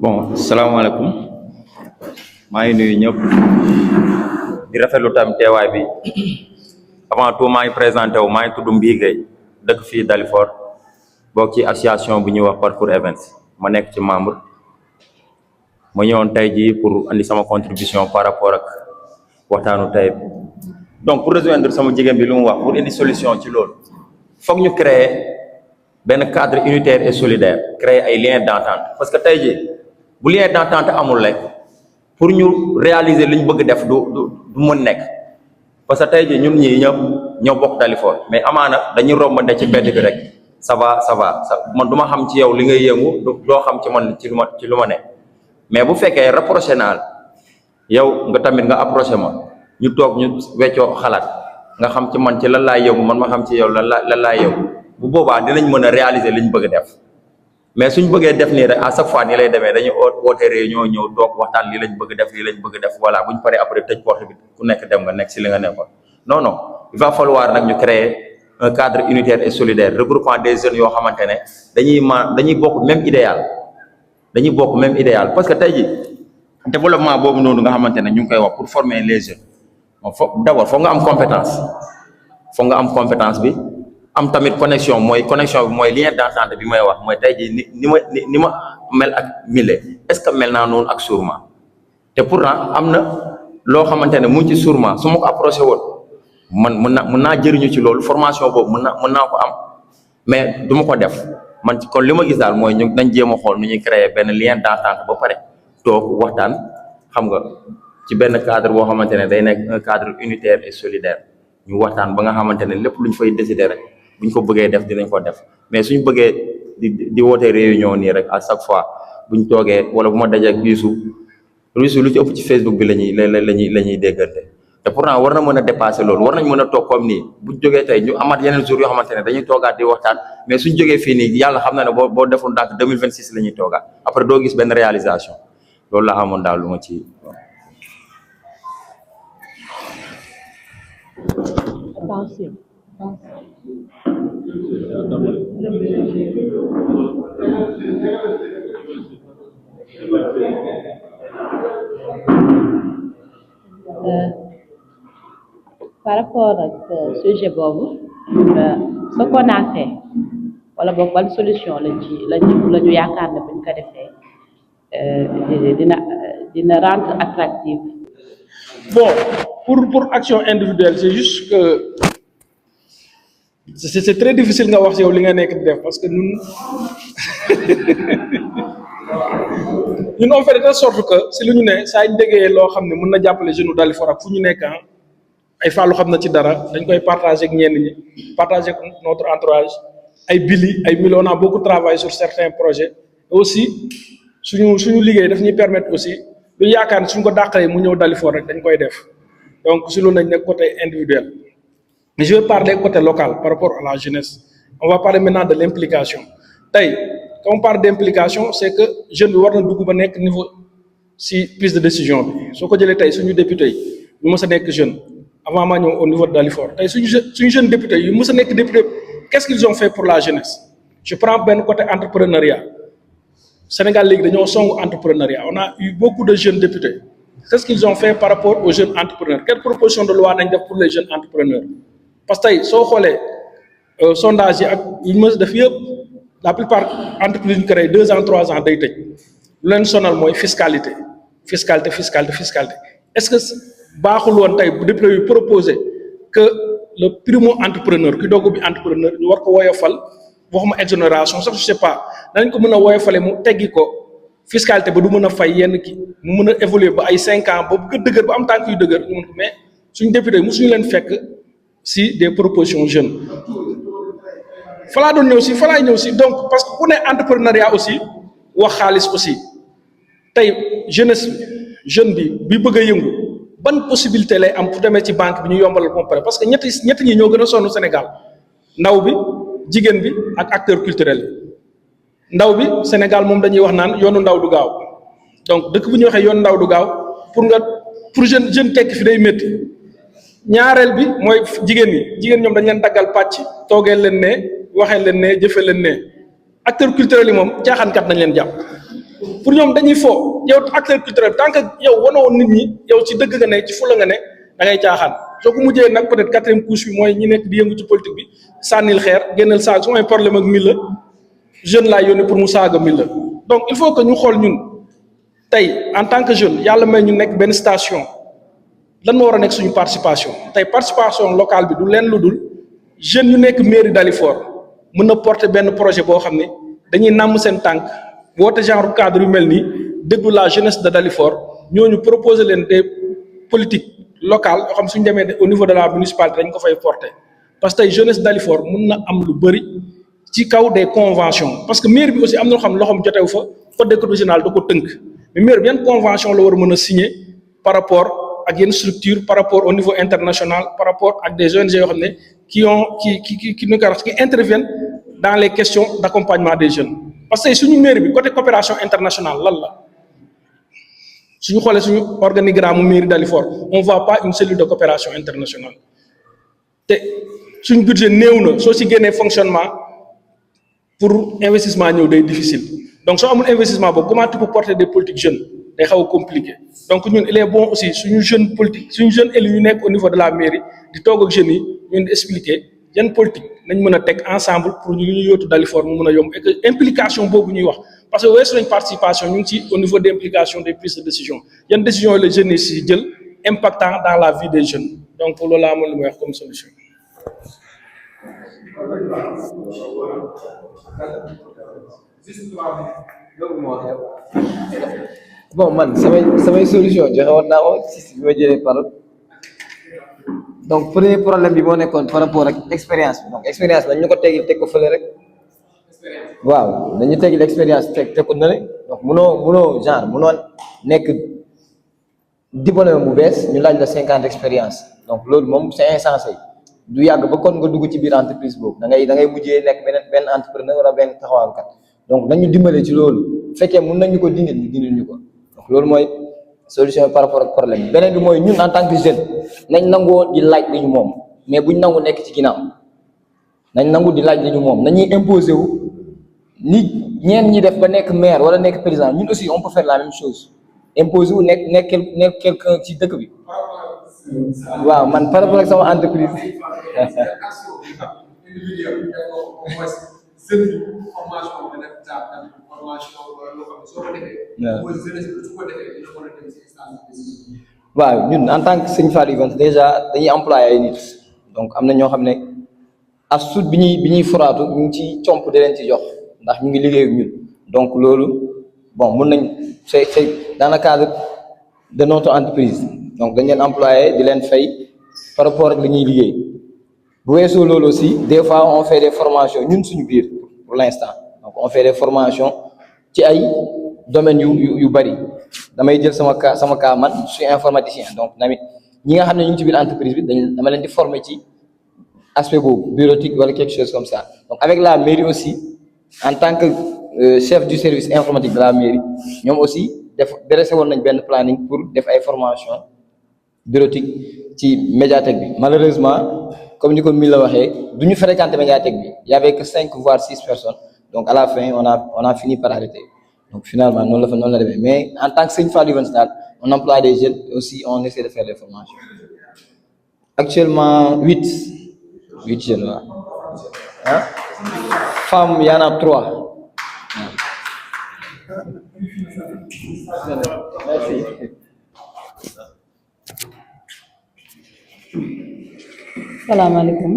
Speaker 21: Bon, salaamaaleykum maa ngi nuyu ñëpp di rafetlu tam teewaay bi avant tout maa ngi présenté wu maa ngi tudd Mbi Gueye dëkk fii Dalifort bokk ci association bu ñuy wax Parcours Events ma nekk ci membre ma ñëwoon tey jii pour andi sama contribution par rapport ak waxtaanu tey donc pour rejoindre sama jigéen bi lu mu wax pour indi solution ci loolu foog ñu créer benn cadre unitaire et solidaire créer ay liens d'entente parce que tey jii bu lien d'entente amul rek pour ñu réaliser li ñu bëgg def du mën nekk parce que tey jii ñun ñii ñëpp ñoo bokk Dalifort mais amaana dañuy rombante ci mbedd bi rek ça va man duma xam ci yow li ngay yëngu doo xam ci man ci lu ma ne mais bu fekkee rapproché naa la yow nga tamit nga approché ma ñu toog ñu weccoo xalaat nga xam ci man ci lan laay yëngu man ma xam ci yow lan laay yëngu bu boobaa dinañ mën a réaliser li ñu bëgg a def mais suñ bëggee def nii rek à chaque fois nii lay demee dañuy woote réunion ñëw toog waxtaan lii lañ bëgg def voilà buñ paree après tëj porte bi ku nekk dem nga nekk si li nga nekkoon non il va falloir nag ñu créer un cadre unitaire et solidaire regroupement des jeunes yoo xamante ne dañuy bokk même idéal parce que tey ji développement boobu noonu nga xamante ne ñu ngi koy wax pour former les jeunes d'abord foog nga am compétence bi am tamit connexion bi mooy lien d'entente bi may wax mooy tey jii ni ma mel ak Mille est-ce que mel naa noonu ak Sourma te pourtant am na loo xamante ne mu ngi ci Sourma su ma ko approché woon mën naa jëriñu ci loolu formation boobu mën naa ko am mais du ma ko def man kon li ma gis daal mooy ñu nañ jéem a xool nu ñuy créer benn lien d'entente ba pare toog waxtaan xam nga ci benn cadre boo xamante ne day nekk un cadre unitaire et solidaire ñu waxtaan ba nga xamante ne lépp lu ñu fay décider rek buñ ko bëggee def dinañ ko def mais suñ bëggee di woote réunion nii rek à chaque fois buñ toogee wala bu ma dajee ak Youssou lu ci ëpp ci Facebook bi la ñuy déggante te pourtant war na mën a dépasser loolu war nañ mën a toog comme nii buñ jógee tey ñu amaat yeneen jours yoo xamante ne dañuy toogaat di waxtaan mais suñ jógee fii nii yàlla xam na ne boo deful ndànk 2026 la ñuy toogaat après doo gis benn réalisation loolu la amoon daal lu ma ci
Speaker 12: attention par rapport ak sujet boobu ce qu'on a fait wala boog ban solution la ñu yaakaar ne buñ ko defee dina rendre attractive.
Speaker 8: Bon, pour action individuelle, c'est juste que c'est très difficile nga wax yow li nga nekk di def parce que ñun on fait de telle sorte que si lu ñu ne saa ñu déggee loo xam ne mën na jàppale jeune Dalifort ak fu ñu nekk ay fàllu xam na ci dara dañ koy partager ak ñenn ñi partager ak notre entourage ay Billy ay Mille on a beaucoup travaillé sur certains projets et aussi suñu liggéey daf ñuy permettre aussi lu yaakaar ne suñ ko dàqalee mu ñëw Dalifort rek dañ koy def donc si loolu nañ nekk côté individuel. Mais je vais parler côté local par rapport à la jeunesse. On va parler maintenant de l'implication. Quand on parle d'implication, c'est que jeune bi war na dugg ba nekk niveau si prise de décision bi soo ko jëlee tey suñu député yi ñu mës a nekk jeune avant maa ñëw au niveau de Dalifort tey suñu jeune député yu mës a nekk député qu'est-ce qu'ils ont fait pour la jeunesse? Je prends benn côté entrepreneuriat. Sénégal léegi dañoo songu entrepreneuriat. On a eu beaucoup de jeunes députés. Qu'est-ce qu'ils ont fait par rapport aux jeunes entrepreneurs? Quelle proposition de loi nañ def pour les jeunes entrepreneurs? Parce que tey soo xoolee sondage yi ak yu ñu mës a def yëpp la plupart entreprises yu créé 2 ans 3 ans day tëj lu leen sonal mooy fiscalité. Est-ce que baaxul woon tey bu député yu proposé que le primo entrepreneur ki doog bi entrepreneur ñu war ko woyofal waxuma exonération sax je sais pas danañ ko mën a woyofale mu teggi ko fiscalité ba du mën a fay yenn ki mu mën a évoluer ba ay 5 ans ba bu dëgër ba am tànk yu dëgër ñu mën ko mais suñu député mosuñu leen fekk si des propositions jeunes falaa doon ñëw si donc parce que ku ne entrepreneuriat aussi wax xaalis aussi tey jeunesse jeune bi bëgg a yëngu ban possibilité lay am pour demee ci banque bi ñu yombalal ko pare parce que ñetti ñi ñoo gën a sonn Sénégal ndaw bi jigéen bi ak acteur culturel ndaw bi Sénégal moom dañuy wax naan yoonu ndaw du gaaw donc dëkk bu ñuy waxee yoonu ndaw du gaaw pour jeune tekki fi day métti ñaareel bi mooy jigéen ñoom dañ leen daggal pàcc toogee leen ne waxee leen ne jëfe leen ne acteur culturel yi moom caaxaankat nañ leen jàpp pour ñoom dañuy fo yow acteur culturel tant que yow wanoo nit ñi yow ci dëgg nga ne ci fula nga ne da ngay caaxaan soo ko mujjee nag peut-être 4e couche bi mooy ñi nekk di yëngu ci politique bi sànnil xeer génneel saaga su may problème ak Mille jeune laa yónni pour mu saaga Mille donc il faut que ñu xool ñun tey en tant que jeune yàlla may ñu nekk benn station lan moo war a nekk suñu participation tey participation locale bi du leen lu dul jeunes yu nekk mairie Dalifort mën na porter benn projet boo xam ne dañuy nàmm seen tànk woote genre cadre yu mel nii déglu la jeunesse de Dalifort ñooñu proposer leen des politiques locales yoo xam suñu demee au niveau de la municipalité dañ ko fay porter parce que tey jeunesse Dalifort mën na am lu bëri ci kaw des conventions parce que maire bi aussi am na loo xam loxoom jotewu fa code de code régional da ko tënk mais maire bi yan convention la war a mën a signer par rapport ak yenn structure par rapport au niveau international par rapport ak des ONG yoo xam ne qui interviennent dans les questions d'accompagnement des jeunes parce que suñu maire bi côté coopération internationale lan la suñu xoolee suñu organigramme mairie Dalifort on voit pas une cellule de coopération internationale te suñu budget néew na soo ci génnee fonctionnement pour investissement ñëw day difficile donc soo amul investissement boobu comment tu peux porter des politiques jeunes day xaw a compliqué donc ñun il est bon aussi suñu jeune politique suñu jeune élu yu nekk au niveau de la mairie di toog ak jeunes yi ñun di expliquer yan politique nañ mën a teg ensemble pour ñu ñu yóotu Dalifort mu mën a yomb et que implication boobu ñuy wax parce que weesu nañ participation ñu ngi ci au niveau d' implication des prises de décision yan décision yi la jeunes yi si jël impactant dans la vie des jeunes donc loolu laa amoon lu may wax comme solution.
Speaker 6: bon man samay solution joxe woon naa ko si bi ma jëlee parole donc premier problème bi moo nekkoon par rapport ak expérience bi donc expérience bi dañu ko tegil teg ko fële rek waaw dañu tegil expérience teg ko na le donc munoo genre munoo nekk diplômé bu bees ñu laaj la 50 expérience donc loolu moom c'est insensé du yàgg ba kon nga dugg ci biir entreprise boobu da ngay mujjee nekk benn entrepreneur wala benn taxawalkat donc nañu dimbale ci loolu fekkee mun nañu ko dindil ñu dindil ñu ko donc loolu mooy solution par rapport ak problème bi beneen bi mooy ñun en tant que jeune nañ nangoo di laaj li ñu moom mais buñ nangu nekk ci ginnaaw nañ nangu di laaj li ñu moom nañuy imposer wu ni ñeen ñi def ba nekk maire wala nekk président ñun aussi on peut faire la même chose imposer wu nekk quelqu'un ci dëkk bi waaw man par rapport ak sama entreprise waaw ñun en tant que Sëñ Fall Events déjà dañuy employé ay nit donc am na ñoo xam ne as suut bi ñuy foraatu ñu ngi ci comp di leen ci jox ndax ñu ngi liggéey ak ñun donc loolu bon mun nañ c'est dans le cadre de notre entreprise donc dañ leen employé di leen fay par rapport ak li ñuy liggéey bu weesoo loolu aussi des fois on fait des formations ñun suñu biir pour l'instant donc on fait des formations ci ay domaines yu bari damay jël sama cas man je suis informaticien donc tamit ñi nga xam ne ñu ngi ci biir entreprise bi dama leen di former ci aspect boobu bureautique wala quelque chose comme ça donc avec la mairie aussi en tant que chef du service informatique de la mairie ñoom aussi dressé woon nañ benn planning pour def ay formation bureautique ci médiathèque bi malheureusement comme ni ko mi la waxee du ñu fréquenter médiathèque bi y avait que 5 voire 6 personnes donc à la fin on a fini par arrêter donc finalement noonu la demee mais en tant que Sëñ Fall Events daal on emploie des jeunes aussi on essaie de faire des formations actuellement 8 jeunes waaw ah femmes y en a 3 merci.
Speaker 11: salaamaaleykum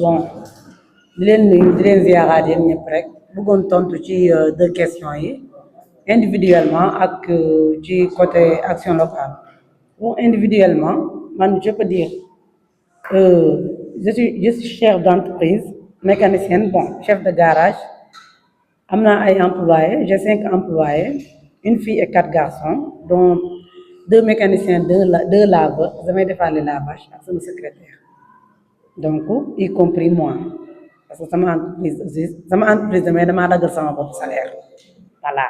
Speaker 11: bon di leen nuyu di leen ziaraat yéen ñëpp rek bëggoon tontu ci 2 questions yi individuellement ak ci côté action locale bon individuellement man je peux dire je suis chef d'entreprise mécanicienne bon chef de garage am naa ay employés j'ai 5 employés une fille et 4 garçons dont 2 mécaniciens 2 laveurs damay defaale lavage ak sama secrétaire donc y compris moi parce que sama entreprise damay damaa daggal sama bopp salaire voilà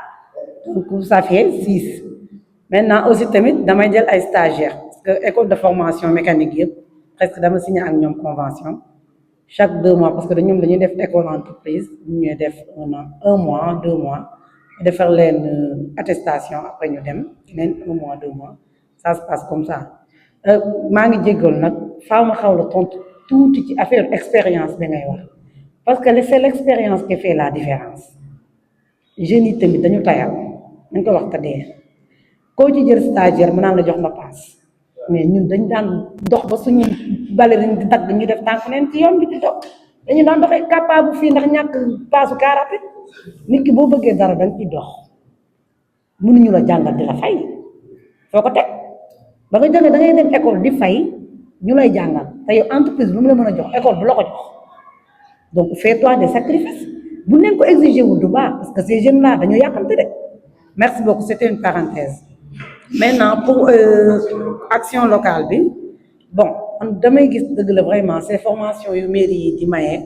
Speaker 11: donc ça fait 6 maintenant aussi tamit damay jël ay stagiaires parce que école de formation mécanique yëpp presque dama signé ak ñoom convention chaque 2 mois parce que ñoom dañuy def école entreprise ñuy def 1 mois 2 mois defar leen attestation après ñu dem leen 1 mois 2 mois ça se passe comme ça maa ngi jéggalu nag faaw ma xaw la tontu tuuti ci affaire expérience bi ngay wax parce que c'est l'expérience qui fait la différence jeunes yi tamit dañu tayal nañ ko wax te dee koo ci jël stagiaire mu naan la jox ma paas mais ñun dañ daan dox ba suñu ballerine di dagg ñu def tànk neen ci yoon bi di dox dañu daan doxee capable fii ndax ñàkk paasu karaté nit ki boo bëggee dara danga ciy dox mënuñu la jàngal di la fay foo ko teg ba nga jëlee da ngay dem école di fay ñu lay jàngal te yow entreprise lu mu la mën a jox école bu la ko jox donc fais-toi des sacrifices bu leen ko exiger wul du baax parce que ces jeunes là dañoo yàkkamte de merci beaucoup c'était une parenthèse maintenant pour action locale bi bon man damay gis dëgg la vraiment ces formations yu mairie yi di maye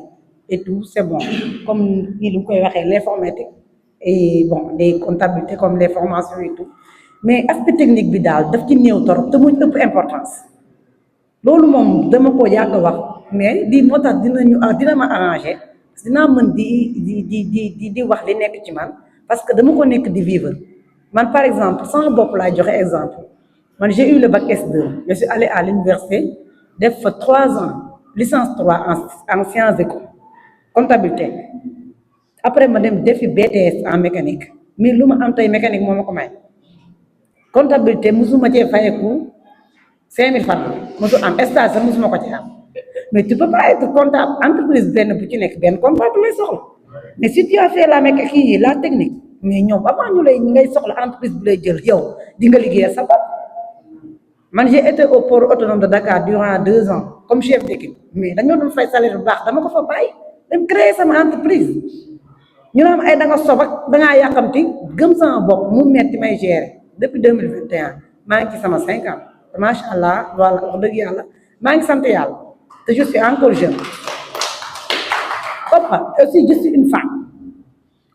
Speaker 11: et tout c'est bon comme kii lu mu koy waxee l'informatique et bon les comptabilités comme les formations et tout mais aspect technique bi daal daf ci néew torop te muy ëpp importance loolu moom dama ko yàgg wax mais lii moo tax dina ma arranger dinaa mën di wax li nekk ci man parce que dama ko nekk di vivre man par exemple sama bopp laay joxe exemple man j'ai eu le bac S2 je suis allée à l'université def fa 3 ans licence 3 en sciences éco comptabilité après ma dem defi BTS en mécanique mais lu ma am tey mécanique moo ma ko may comptabilité musuma cee fayeku 5000 francs musu am stage sax musuma ko ci am mais tu peux pas être comptable entreprise benn bu ci nekk benn comptable lay soxla mais si tu as fait la mécanique la technique mais ñoom avant ñu lay ngay soxla entreprise bu lay jël yow di nga liggéeyal sa bopp man j'ai été au port autonome de Dakar durant 2 ans comme chef d'équipe mais dañoo doon fay salaire bu baax dama ko fa bàyyi dem créer sama entreprise ñu naan ay da nga sob ak da ngaa yàkkamti gëm sama bopp mu metti may gérer depuis 2021 maa ngi ci sama 5 ans macha allah voilà wax dëgg yàlla maa ngi sant yàlla te je suis encore jeune papa aussi je suis une femme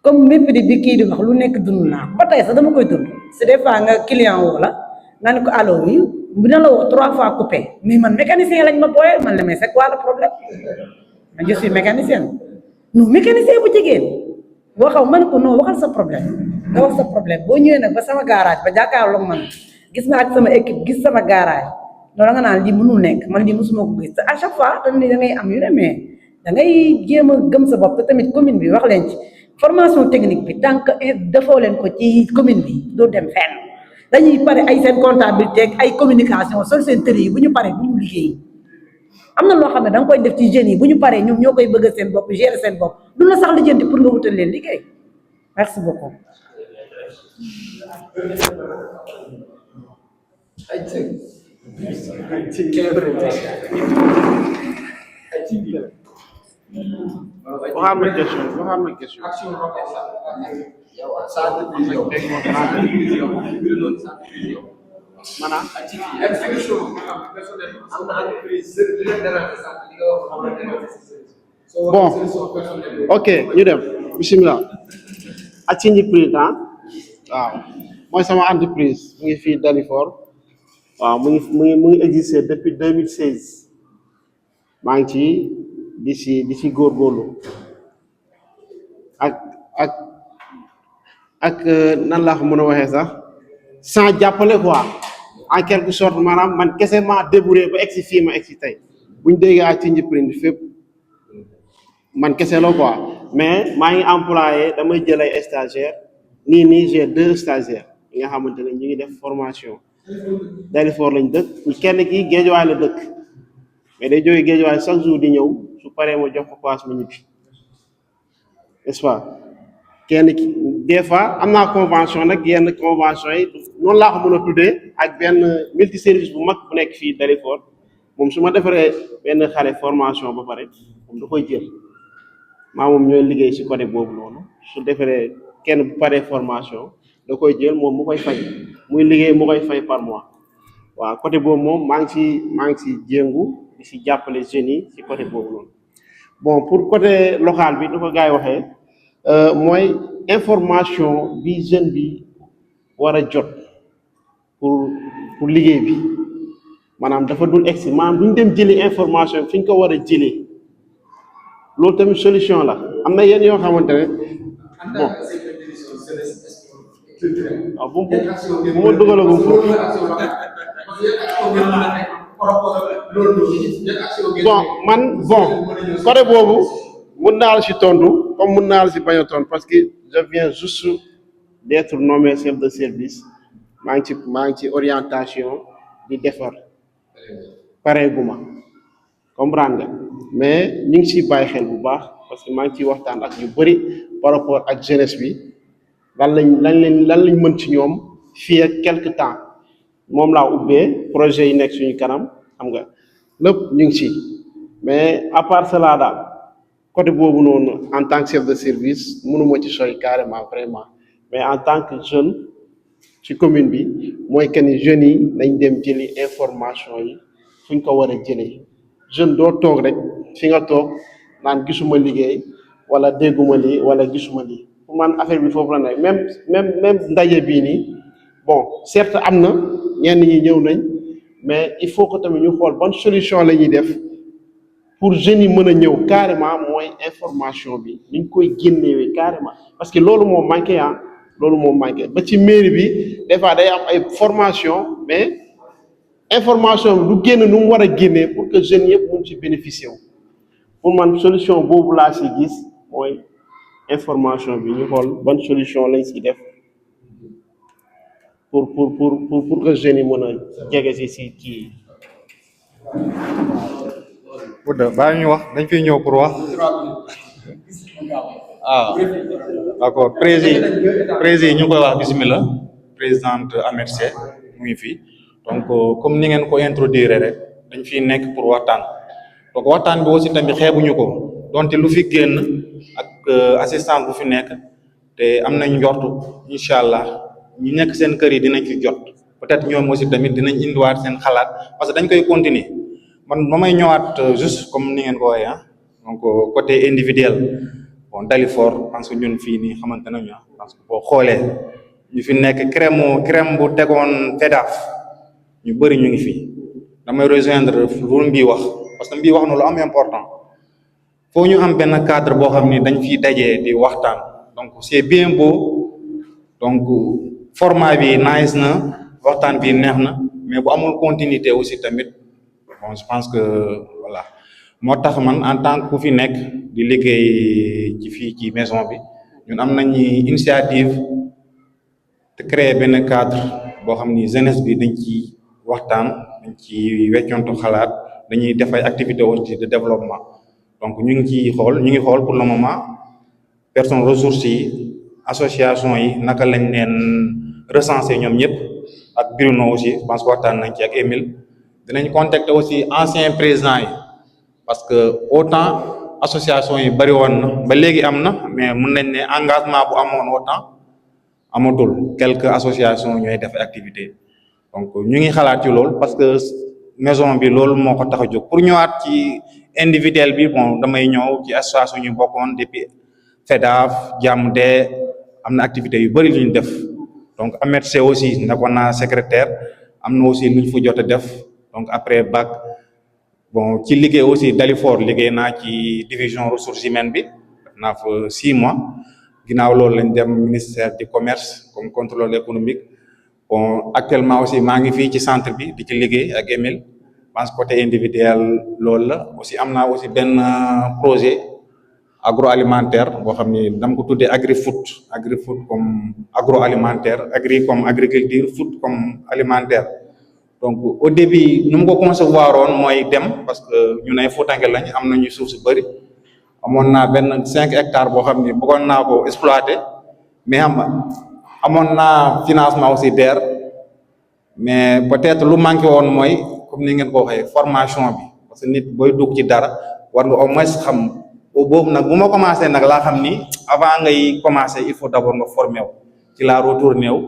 Speaker 11: comme mépp di bi kii di wax lu nekk dund naa ba tey sax dama koy dund c'est des fois nga client woo la nga ne ko allo oui bu na la wax 3 fois coupé mais man mécanicien lañ ma booyee man la mais c'est quoi le problème man je suis mécanicienne non mécanicien bu jigéen boo xaw man ko non waxal sa problème nga wax sa problème boo ñëwee nag ba sama garage ba jàkkaarloog man gis naa ak sama équipe gis sama garage noonu nga naan lii mënul nekk man lii mosuma ko gis te à chaque fois dañ ne da ngay am yu ne mais da ngay jéem a gëm sa bopp te tamit commune bi wax leen ci formation technique bi tant que defoo leen ko ci commune bi doo dem fenn dañuy pare ay seen comptabilité ak ay communication sol seen tër yi bu ñu paree bu ñu liggéey am na loo xam ne da nga koy def ci jeunes yi bu ñu paree ñoom ñoo koy bëgg seen bopp gérer seen bopp du la sax lijjanti pour nga wutal leen liggéey merci beaucoup.
Speaker 5: waxaat ma question maanaam bon ok ñu dem bismillah Athie président waaw mooy sama entreprise mu ngi fii Dalifort waaw mu ngi exister depuis 2016 maa ngi ci di ci góorgóorlu ak nan laa ko mën a waxee sax sans jàppale quoi en quelque sorte maanaam man kese maa débrouillé ba egsi fii ma egsi tey buñ déggee Athie print fépp man kese la quoi mais maa ngi employé damay jël ay stagiaires nii j'ai 2 stagiaires yi nga xamante ne ñu ngi def formation Dalifort lañ dëkk kenn ki Géejawaay la dëkk mais day jógee Géejawaay chaque jour di ñëw su paree ma jox ko paas ma ñibbi n'est-ce pas kenn ki des fois am naa convention nag yenn convention yi noonu laa ko mën a tuddee ak benn multi service bu mag bu nekk fii Dalifort moom su ma defaree benn xale formation ba pare moom da koy jël maa moom ñooy liggéey ci côté boobu noonu su defaree kenn bu paree formation da koy jël moom mu koy fay muy liggéey mu koy fay par mois waaw côté boobu moom maa ngi ci jéngu di ci jàppale jeunes yi ci côté boobu noonu bon pour côté local bi du ko gars yi waxee mooy information bi jeune bi war a jot pour liggéey bi maanaam dafa dul egsi maanaam duñ dem jëli information fi ñu ko war a jëlee loolu tamit solution la am na yenn yoo xamante ne bon waaw bu ma dugalagum foofu bon côté boobu mun naa la si tontu comme mun naa la si bañ a tontu parce que je viens juste d'être nommé chef de service maa ngi ci orientation di defar pareeguma comprendre nga mais ñu ngi siy bàyyi xel bu baax parce que maa ngi ciy waxtaan ak ñu bëri par rapport ak jeunesse bi lan lañ mën ci ñoom fii ak quelque temps moom laa ubbee projet yi nekk suñu kanam xam nga lépp ñu ngi ci mais à part cela daal côté boobu noonu en tant que chef de service mënuma ci sori carrément vraiment mais en tant que jeune ci commune bi mooy que ni jeunes yi nañ dem jëli information yi fu ñu ko war a jëlee jeune doo toog rek fi nga toog naan gisuma liggéey wala dégguma lii wala gisuma lii pour man affaire bi foofu la nekk même ndaje bii nii bon certes am na ñenn ñi ñëw nañ mais il faut que tamit ñu xool ban solution la ñuy def pour jeunes yi mën a ñëw carrément mooy information bi ni ñu koy génnewee carrément parce que loolu moo manqué loolu moo manqué ba ci mairie bi des fois day am ay formation mais information bi du génn nu mu war a génnee pour que jeunes yëpp mun ci bénéficier wu pour man solution boobu laa si gis mooy information bi ñu xool ban solution lañ si def pour que jeunes yi mën a jege si kii.
Speaker 4: Bouda bàyyi ñu wax dañ fiy ñëw pour wax d'accord président ñu koy wax bismillah présidente Ahmed Sey mu ngi fi donc comme ni ngeen ko introduire rek dañ fiy nekk pour waxtaan donc waxtaan bi aussi tamit xeebuñu ko donte lu fi génn ak assistance bu fi nekk te am nañ njortu incha allah ñu nekk seen kër yi dinañ fi jot peut-être ñoom aussi tamit dinañ indiwaat seen xalaat parce que dañ koy continuer man ba may ñëwaat juste comme ni ngeen ko waxee donc côté individuel bon Dalifort parce que ñun fii nii xamante nañu parce que boo xoolee ñu fi nekk crème bu tegoon FEDAF ñu bëri ñu ngi fii damay rejoindre lu Mbi wax parce que Mbi wax na lu am important foo ñu am benn cadre boo xam ni dañ fiy dajee di waxtaan donc c'est bien beau donc format bi nice na waxtaan bi neex na mais bu amul continuité aussi tamit bon je pense que voilà moo tax man en tant que ku fi nekk di liggéey ci fii ci maison bi ñun am nañu initiative te créer benn cadre boo xam ni jeunesse bi dañ ci waxtaan dañ ci weccontu xalaat dañuy def ay activités aussi de développement donc ñu ngi xool pour le moment personnes ressources yi association yi naka lañ leen recenser ñoom ñëpp ak Bruno aussi je pense que waxtaan nañ ci ak Émile dinañ contacter aussi anciens présidents yi parce que autant association yi bari woon na ba léegi am na mais mën nañ ne engagement bu amoon autant amatul quelques associations ñooy def activité donc ñu ngi xalaat ci loolu parce que maison bi loolu moo ko tax a jóg pour ñëwaat ci individuel bi bon damay ñëw ci association ñu bokkoon depuis FEDAF jàmm de am na activité yu bari lu ñu def donc Ahmed Sey aussi nekkoon naa secrétaire am na aussi lu ñu fa jot a def donc après bac bon ci liggéey aussi Dalifort liggéey naa ci division ressources humaines bi naa fa 6 mois ginnaaw loolu lañ dem ministère du commerce comme contrôleur économique bon actuellement aussi maa ngi fii ci centre bi di ci liggéey ak Émile pense côté individuel loolu la aussi am naa aussi benn projet agroalimentaire boo xam ni dama ko tuddee agri-food comme agroalimentaire agri comme agriculture food comme alimentaire donc au début nu mu ko concevoir woon mooy dem parce que ñun ay Fuutanke lañ am nañu suuf su bëri amoon naa benn 5 hectares boo xam ni bëggoon naa ko exploiter mais amoon naa financement aussi DER mais peut-être lu manqué woon mooy comme ni ngeen ko waxee formation bi parce que nit booy dugg ci dara war nga au moins xam boobu nag bu ma commencé nag laa xam ni avant ngay commencer il faut d'abord nga former wu ci laa retourné wu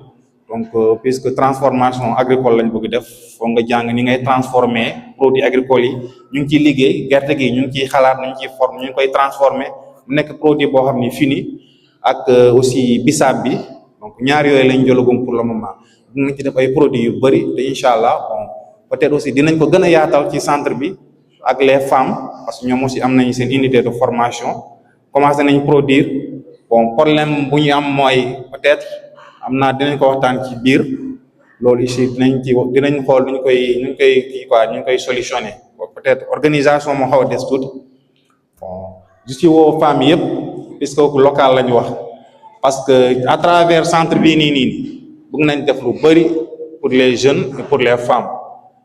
Speaker 4: donc puisque transformation agricole lañ bëgg def foog nga jàng ni ngay transformer produits agricoles yi ñu ngi ciy liggéey gerte gi ñu ngi ciy xalaat ñu ngi ciy former ñu ngi koy transformer mu nekk produit boo xam ni fini ak aussi bisaab bi donc ñaar yooyu lañ jëlagum pour le moment dinañ ci def ay produits yu bëri te incha allah bon peut-être aussi dinañ ko gën a yaatal ci centre bi ak les femmes parce que ñoom aussi am nañu seen unité de formation commencé nañ produire bon problème bu ñu am mooy peut-être am naa dinañ ko waxtaan ci biir loolu ici dinañ xool nu ñu koy kii quoi ñu koy solutionner peut-être organisation moo xaw a des tuuti bon ju ci woo femmes yëpp puisque local la ñu wax parce que à travers centre bii nii bëgg nañ def lu bëri pour les jeunes et pour les femmes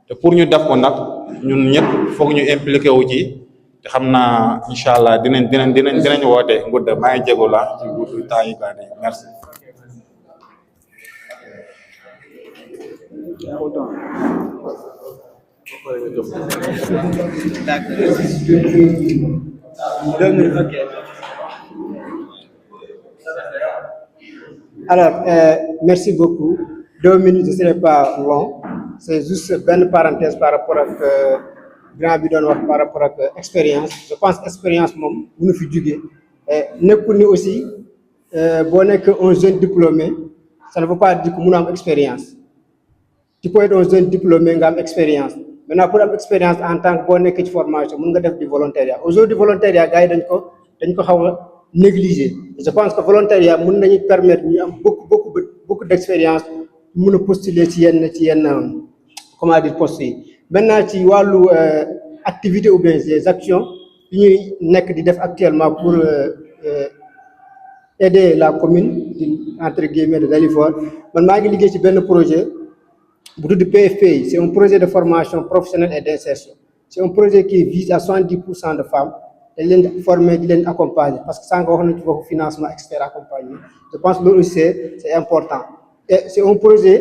Speaker 4: te pour ñu def ko nag ñun ñëpp foog ñu impliqué wu ci te xam naa incha allah dinañ woote ngudda maa ngi jégalu la ci gudd temps yi gàdde merci.
Speaker 17: 2 minutes, ok. Alors, merci beaucoup. 2 minutes, ce n'est pas long. C'est juste une parenthèse par rapport à grand bidon wax par rapport à expérience. Je pense expérience moom mënu fi jóge. Nekkul ni aussi boo nekk un jeune diplômé, ça ne veut pas dire que mënu am expérience. Tu peux être un jeune diplômé nga am expérience. Maintenant pour am expérience en tant que boo nekk ci formation mën nga def du volontariat. Aujourd'hui volontariat gars yi dañ ko xaw a négliger. Je pense que volontariat mën nañu permettre ñu am beaucoup d'expérience mën a postuler ci yenn comment dire poste yi. Maintenant ci wàllu activité ou bien des actions yi ñuy nekk di def actuellement pour aider la commune entre guillemets de Dalifort man maa ngi liggéey ci benn projet bu tudd PFPI. C'est un projet de formation professionnelle et d'insertion. C'est un projet qui vise à 70% de femmes dañ leen di former di leen accompagner parce que sànq wax nañ ci waxu financement et cetera accompagnement. Je pense que loolu aussi c'est important. Et c'est un projet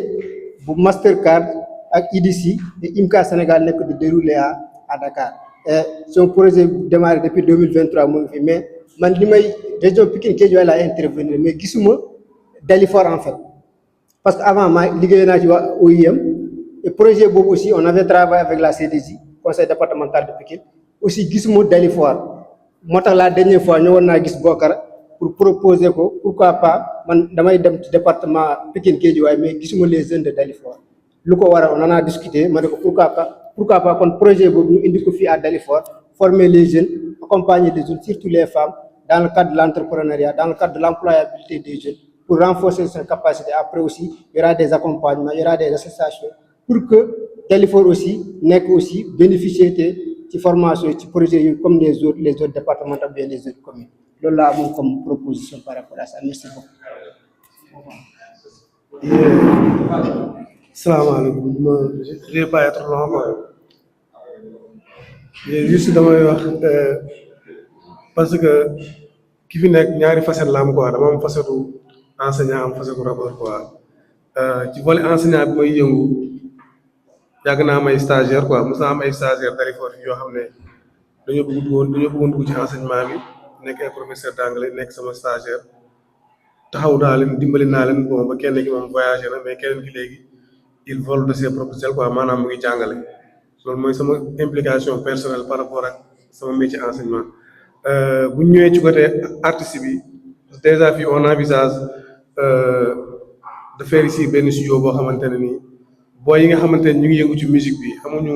Speaker 17: bu Mastercard ak IDC et IMCA Sénégal nekk di dérouler à Dakar. Et c'est un projet démarré depuis 2023 mu ngi fi mais man li may région Pikine Guédiawaye laa intervenir mais gisuma Dalifort en fait parce que avant maa liggéey naa ci waa OIM et projet boobu aussi on avait travaillé avec la CDJ conseil départemental de Pikine aussi gisuma Dalifort moo tax la dernière fois ñëwoon naa gis Bokar pour proposer ko pourquoi pas man damay dem ci département Pikine Guédiawaye mais gisuma les jeunes de Dalifort lu ko waral on en a discuté ma ne ko pourquoi pas kon projet boobu ñu indi ko fii à Dalifort former les jeunes accompagner les jeunes surtout les femmes dans le cadre de l'entrepreneuriat dans le cadre de l'employabilité des jeunes pour renforcer ses capacités. Après aussi il y aura des accompagnements, il y aura des associations pour que Dalifort aussi nekk aussi bénéficier ci formation ci projet comme les autres départements bien les autres communes. Loolu laa amoon comme proposition par rapport à ça. Merci beaucoup.
Speaker 9: Salaamaaleykum, je vais pas être long quoi. Juste damay wax parce que ki fi nekk ñaari facette la am quoi, dama am facette enseignant am facette rapport quoi. Ci volet enseignant bi may yëngu yàgg naa am ay stagiaire quoi, mos naa am ay stagiaire Dalifort yoo xam ne dañoo bëggoon dugg ci enseignement bi nekk ay professeur d'anglais nekk sama stagiaire taxaw naa leen dimbali naa leen bon ba kenn ki moom voyagé na mais keneen ki léegi il vole de ses propres ailes quoi, maanaam mu ngi jàngale. Loolu mooy sama implication personnelle par rapport ak sama métier enseignement. Bu ñu ñëwee ci côté artiste bi déjà fii on envisage de faire ici benn studio boo xamante ne nii booy yi nga xamante ne ñu ngi yëngu ci musique bi amuñu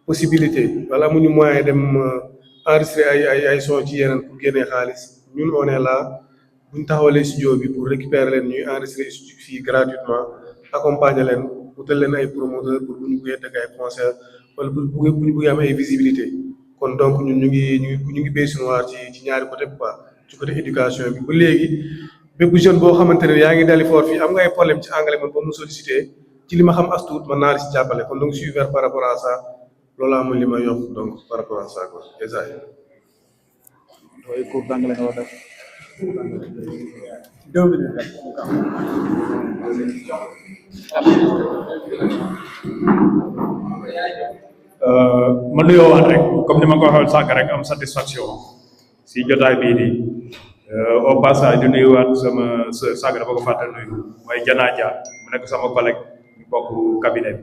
Speaker 9: possibilité wala amuñu moyen dem enregistrer ay son ci yeneen pour génnee xaalis ñun on est là bu ñu taxawalee studio bi pour récupérer leen ñuy enregistrer fii gratuitement accompagner leen utal leen ay promoteurs pour bu ñu bëggee teg ay concert wala bu ñu bëggee am ay visibilité kon donc ñun ñu ngi béy suñu waar ci ñaari côté quoi ci côté éducation bi ba léegi bépp jeune boo xamante ne yaa ngi Dalifort fii am nga ay problème ci anglais man ba mu sollicité ci li ma xam as tuut man naa la si jàppale kon donc je suis ouvert par rapport à ça loolu amul li ma yokk donc par rapport à ça quoi déjà.
Speaker 19: waaye cours d'anglais nga war def.
Speaker 9: 2 minutes rek.
Speaker 20: ma nuyoowaat rek comme ni ma ko waxee sànq rek am satisfaction si jotaay bii nii au passage di nuyuwaat sama sànq dafa ko fàtte nuyu mooy Janaaja mu nekk sama collègue ñu bokk cabinet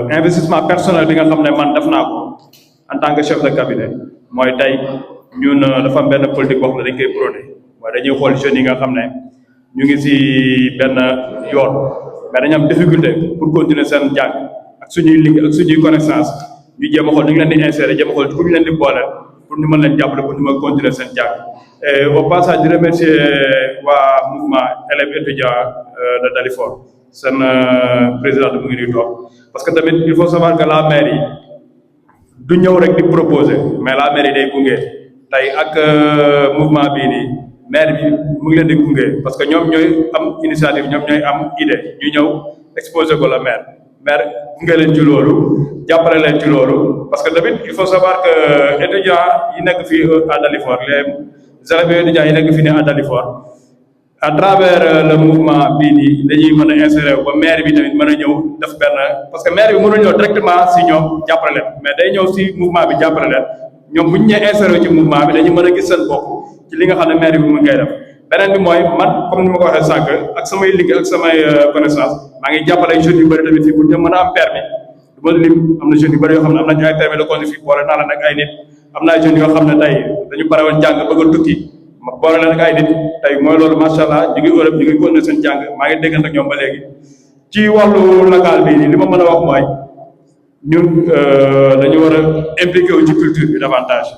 Speaker 20: bi investissement personnel bi nga xam ne man def naa ko en tant que chef de cabinet mooy tey ñun dafa am benn politique boo xam ne dañ koy prôné mooy dañuy xool jeunes yi nga xam ne ñu ngi si benn yoon mais dañu am difficulté pour continuer seen jàng ak suñuy liggéey ak suñuy connaissance ñu jéem a xool ñu ngi leen di insérer jéem a xool pour ñu leen di boole pour ñu mën leen jàppale pour ñu mën continuer seen jàng et au passage di remercier waa mouvement élèves étudiants de Dalifort seen président mu ngi nii toog parce que tamit il faut savoir que la mairie du ñëw rek di proposer mais la mairie day gunge tey ak mouvement bii nii maire bi mu ngi leen di gunge parce que ñoom ñooy am initiative ñoom ñooy am idée ñu ñëw exposer ko la maire gunge leen ci loolu jàppale leen ci loolu parce que tamit il faut savoir que étudiants yi nekk fii à Dalifort les élèves étudiants yi nekk fii nii à Dalifort à travers le mouvement bii nii dañuy mën a insérer ba maire bi tamit mën a ñëw def benn parce que maire bi mënul ñëw directement si ñoom jàppale leen mais day ñëw si mouvement bi jàppale leen ñoom bu ñu ñëwee inséré ci mouvement bi dañu mën a gis seen bopp ci li nga xam ne maire bi mu ngi koy def beneen bi mooy man comme ni ma ko waxee sànq ak samay liggéey ak samay connaissance maa ngi jàppale ay jeunes yu bëri tamit fii pour ñu mën a am permis du ma lim am na jeunes yu bëri yoo xam ne am nañu ay permis de conduire fii boole naa la nag ay nit am na ay jeunes yoo xam ne tey dañu pare woon jàng bëgg a tukki ma boole la nag ay nit tey mooy loolu macha allah ñu ngi Europe ñu ngi continuer seen jàng maa ngi déggante ak ñoom ba léegi ci wàllu local bi li ma mën a wax mooy ñun dañu war a impliqué wu ci culture bi davantage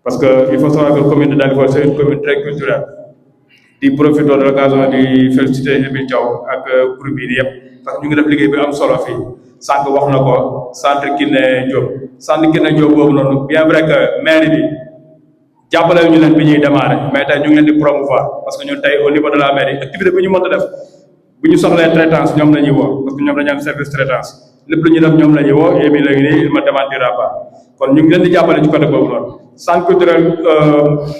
Speaker 20: parce que il faut savoir que commune de Dalifort c'est une commune très culturelle di profiter de l'occasion di féliciter Émile Thiaw ak groupe yi yëpp parce que ñu ngi def liggéey bi am solo fii sànq wax na ko centre Kiné Diop boobu noonu bien vrai que mairie bi jàppale ñu leen bi ñuy démarrer mais tey ñu ngi leen di promouvoir parce que ñun tey au niveau de la mairie activité bi ñu mën a def bu ñu soxlee traitance ñoom la ñuy woo parce que ñoom dañu am service traitance lépp lu ñuy def ñoom la ñuy woo et léegi nii il me démentira pas kon ñu ngi leen di jàppale ci côté boobu noonu centre culturel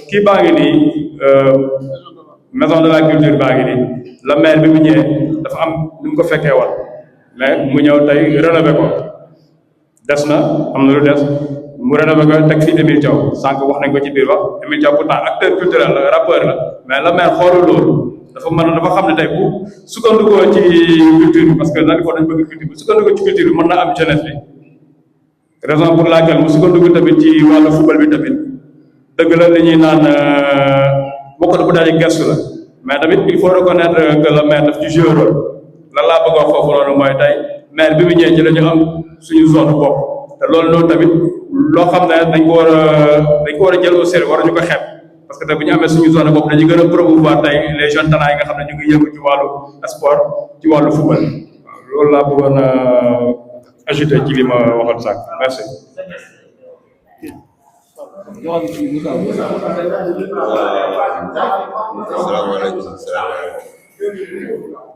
Speaker 20: kii baa ngi nii maison de la culture baa ngi nii la maire bi mu ñëwee dafa am ni mu ko fekkee woon mais mu ñëw tey rénové ko des na am na lu des mu rénové ko teg fi Émile Thiaw sànq wax nañ ko ci biir wax Émile Thiaw pourtant acteur culturel la rappeur la mais la maire xoolul loolu dafa xam ne tey bu sukkandikoo ci culture bi parce que Dalifort dañu bëgg culture bi sukkandikoo ci culture bi mën na am jeunesse bi raison pour laquelle mu sukkandiku tamit ci wàllu football bi tamit dëgg la li ñuy naan bokk bu daal di gestu la mais tamit il faut reconnaître que le maire daf ci jouer rôle lan laa bëgg a wax foofu noonu mooy tey maire bi mu ñëwee ci la ñu am suñu zone bopp te loolu noonu tamit loo xam ne dañ ko war a jël au sérieux war ñu ko xeeb parce que tey bu ñu amee suñu zone bopp dañu gën a promouvoir tey les jeunes talents yi nga xam ne ñu ngi yëngu ci wàllu sport ci wàllu football waaw loolu laa bëggoon a ajouter ci li ma waxoon sànq merci.
Speaker 7: salaamaaleykum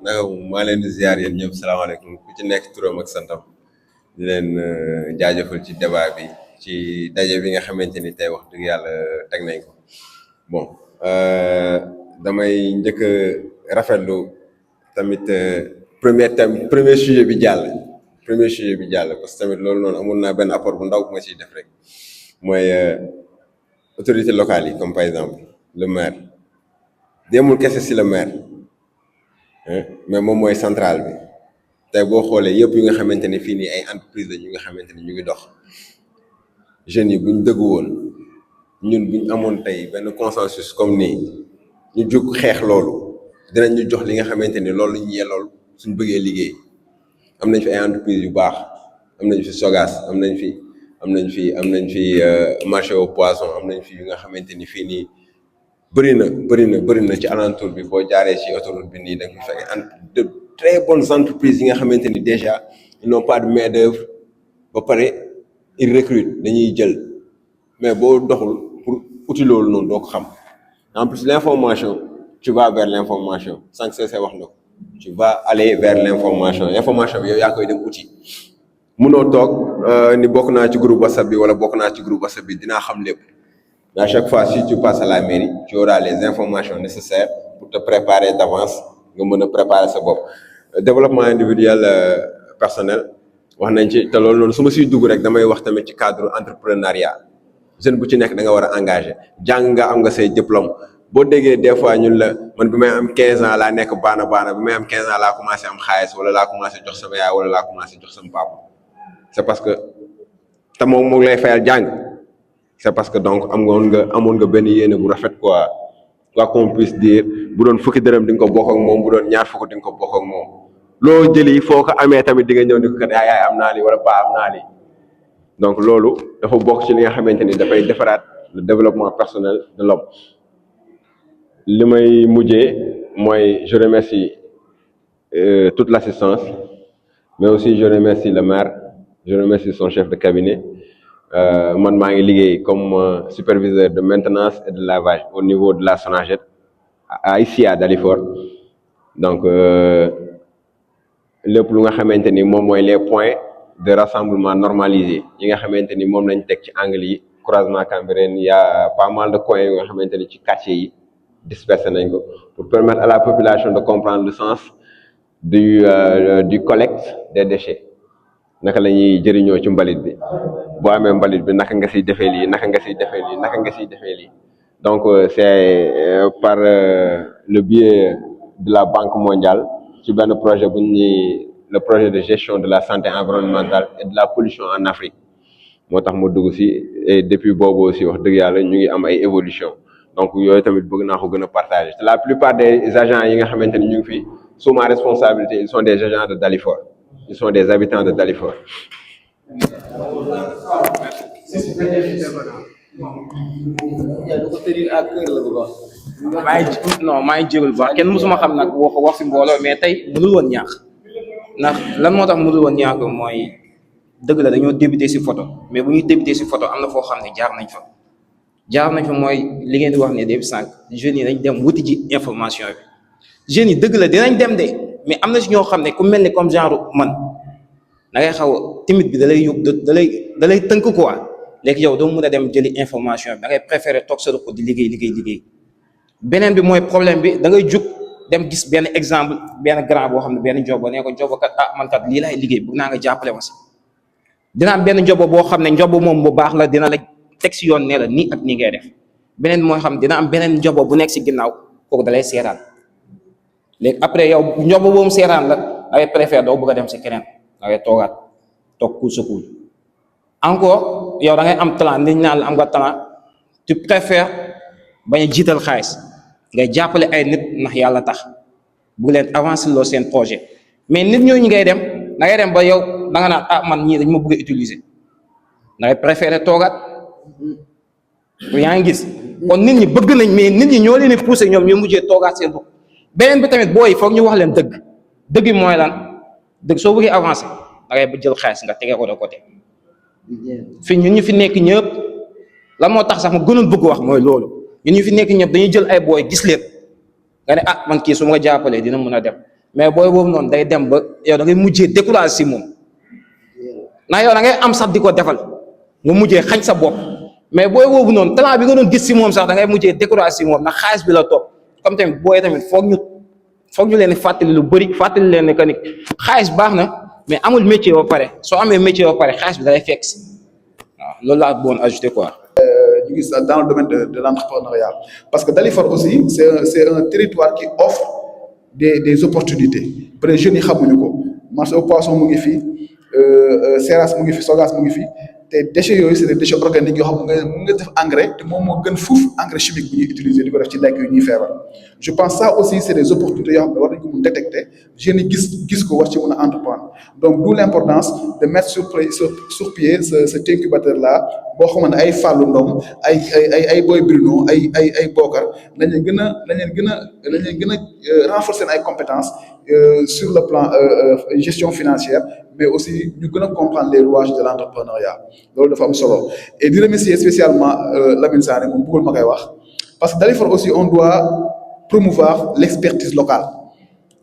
Speaker 7: naka maa leen di ziar yéen ñëpp salaamaaleykum ku ci nekk turam ak santam di leen jaajëfal ci débat bi ci daje bi nga xamante ni tey wax dëgg yàlla teg nañ ko bon damay njëkk a rafetlu tamit premier sujet bi jàll parce que tamit loolu noonu amoon naa benn apport bu ndaw bu ma ciy def rek mooy autorités locales yi comme par exemple le maire demul kese si le maire mais moom mooy centrale bi tey boo xoolee yëpp yu nga xamante ne fii nii ay entreprise la ñu nga xamante ne ñu ngi dox jeunes yi buñ dëgg woon ñun buñ amoon tey benn consensus comme nii ñu jóg xeex loolu dinañ ñu jox li nga xamante ni loolu ñu yellool suñ bëggee liggéey am nañ fi ay entreprise yu baax am nañ fi Sogas am nañ fi marché au poisson am nañ fi yu nga xamante ni fii nii bëri na ci alentour bi boo jaaree ci autoroute bi nii da nga fekk de très bonnes entreprises yi nga xamante ni déjà ils n'ont pas de main d'œuvre ba pare ils recrutent dañuy jël mais boo doxul pour outil loolu noonu doo ko xam en plus l'information tu vas vers l'information sans cesse wax na ko tu vas aller vers l'information bi yow yaa koy dem outil munoo toog ni bokk naa ci groupe WhatsApp bi wala bokk naa ci groupe WhatsApp bi dinaa xam lépp mais à chaque fois si tu passes à la mairie tu auras les informations nécessaires pour te préparer d'avance nga mën a préparer sa bopp développement individuel personnel wax nañ ci te loolu noonu su ma siy dugg rek damay wax tamit ci cadre entrepreneuriat jeune bu ci nekk da nga war a engagé jàng nga am nga say diplôme boo déggee des fois ñun la man bi may am 15 ans laa nekk baana bi may am 15 ans laa commencé am xaalis wala laa commencé jox sama yaay wala laa commencé jox sama papa c'est parce que te moom lay fayal jàng c'est parce que donc amoon nga benn yéene bu rafet quoi qu'on puisse dire bu doon fukki dërëm di nga ko bokk ak moom bu doon ñaar fukk di nga ko bokk ak moom loo jëli foo ko amee tamit di nga ñëw ni ko kat yaay am naa lii wala pas am naa lii donc loolu dafa bokk ci li nga xamante ni dafay defaraat le développement personnel de l'homme li may mujjee mooy je remercie toute l'assistance mais aussi je remercie le maire je remercie son chef de cabinet man maa ngi liggéey comme superviseur de maintenance et de lavage au niveau de la SONAGED ici à Dalifort donc lépp lu nga xamante ni moom mooy les points de rassemblement normalisés yi nga xamante ni moom lañ teg ci angle yi croisement Cambérène y a pas mal de coins yu nga xamante ni ci quartier yi dispersé nañ ko pour permettre à la population de comprendre le sens du collecte des déchets naka la ñuy jëriñoo ci mbalit bi boo amee mbalit bi naka nga siy defee lii naka nga siy defee lii naka nga siy defee lii donc c'est par le biais de la Banque mondiale ci benn projet bu ñuy le projet de gestion de la santé environnementale et de la pollution en Afrique moo tax mu dugg si et depuis boobu aussi wax dëgg yàlla ñu ngi am ay évolution donc yooyu tamit bëgg naa ko gën a partager la plupart des agents yi nga xamante ni ñu ngi fi sous ma responsabilité ils sont des agents de Dalifort ils sont des habitants de Dalifort.
Speaker 14: maa ngi jégalu baax kenn mësuma xam nag wax si mbooloo mais tey mënul woon ñaax ndax lan moo tax mënul woon ñaax mooy dëgg la dañoo débuté si photo mais bu ñuy débuté si photo am na foo xam ne jaar nañ fa mooy li ngeen di wax ne depuis sànq jeunes yi dañ dem wuti ji information bi jeunes yi dëgg la dinañ dem de mais am na si ñoo xam ne ku mel ni comme genre man da ngay xaw a timide bi da lay yóbbu da lay tënk quoi léegi yow doo mën a dem jëli information bi da ngay préférer toog sa ko di liggéey beneen bi mooy problème bi da ngay jug dem gis benn exemple benn grand boo xam ne benn njobo nee ko njobo kat man kat lii laay liggéey bëgg naa nga jàppale ma si dina am benn njobo boo xam ne njobo moom bu baax la dina la teg si yoon nee la nii ak nii ngay def beneen mooy xam dina am beneen njobo bu nekk si ginnaaw kooku da lay seeraan léegi après yow njobo boobu seeraan la da ngay préférer doo bëgg a dem si keneen da ngay toog kuul sa kuul encore yow da ngay am talent nit ñaan la am nga talent tu préfères bañ a jiital xaalis ngay jàppale ay nit ndax yàlla tax bu leen avancer loo seen projet mais nit ñooñu ngay dem da ngay dem ba yow da nga naan man ñii dañ ma bëgg a utiliser da ngay préférer toogaat yaa ngi gis kon nit ñi bëgg nañ mais nit ñi ñoo leen di pousser ñoom ñoo mujjee toogaat seen bopp beneen bi tamit booy foog ñu wax leen dëgg bi mooy lan dëgg soo bëggee avancer da ngay ba jël xaalis nga tege ko de côté fi ñun ñu fi nekk ñëpp la moo tax sax ma gënoon bëgg wax mooy loolu ñun ñu fi nekk ñëpp dañuy jël ay booy gis leen nga ne man kii su ma ko jàppalee dina mën a dem mais booy boobu noonu day dem ba yow da ngay mujjee découragé si moom ndax yow da ngay am sax di ko defal nga mujjee xañ sa bopp mais booy boobu noonu talent bi nga doon gis si moom sax da ngay mujjee découragé si moom ndax xaalis bi la topp comme tamit booy tamit foog ñu leen fàttali lu bëri fàttali leen ne que ni xaalis baax na mais amul métier ba pare soo amee métier ba pare xaalis bi da lay fekk si waaw loolu laa bëggoon ajouter quoi.
Speaker 19: ñu gis dans le domaine de l'entrepreneuriat parce que Dalifort aussi c'est un territoire qui offre des opportunités peut être jeunes yi xamuñu ko marché au poisson mu ngi fi Seras mu ngi fi Sogas mu ngi fi te déchets yooyu c'est des déchets organiques yoo xam mu nga def engrais te moom moo gën fuuf engrais chimique bu ñuy utiliser di ko def ci lekk yu ñuy feebar je pense ça aussi c'est des opportunités yoo xam ne war nañ ko mun détecter jeunes yi gis ko war ci mën a entreprendre donc d'où l'importance de mettre sur pied cet incubateur là boo xamante ne ay Fallou Ndom ay Boy Bruno ay Bokar lañ leen gën a renforcer ay compétences sur le plan gestion financière mais aussi ñu gën a comprendre les rouages de l'entrepreneuriat loolu dafa am solo et di remercier spécialement Lamine Sané moom bëggul ma koy wax parce que Dalifort aussi on doit promouvoir l'expertise locale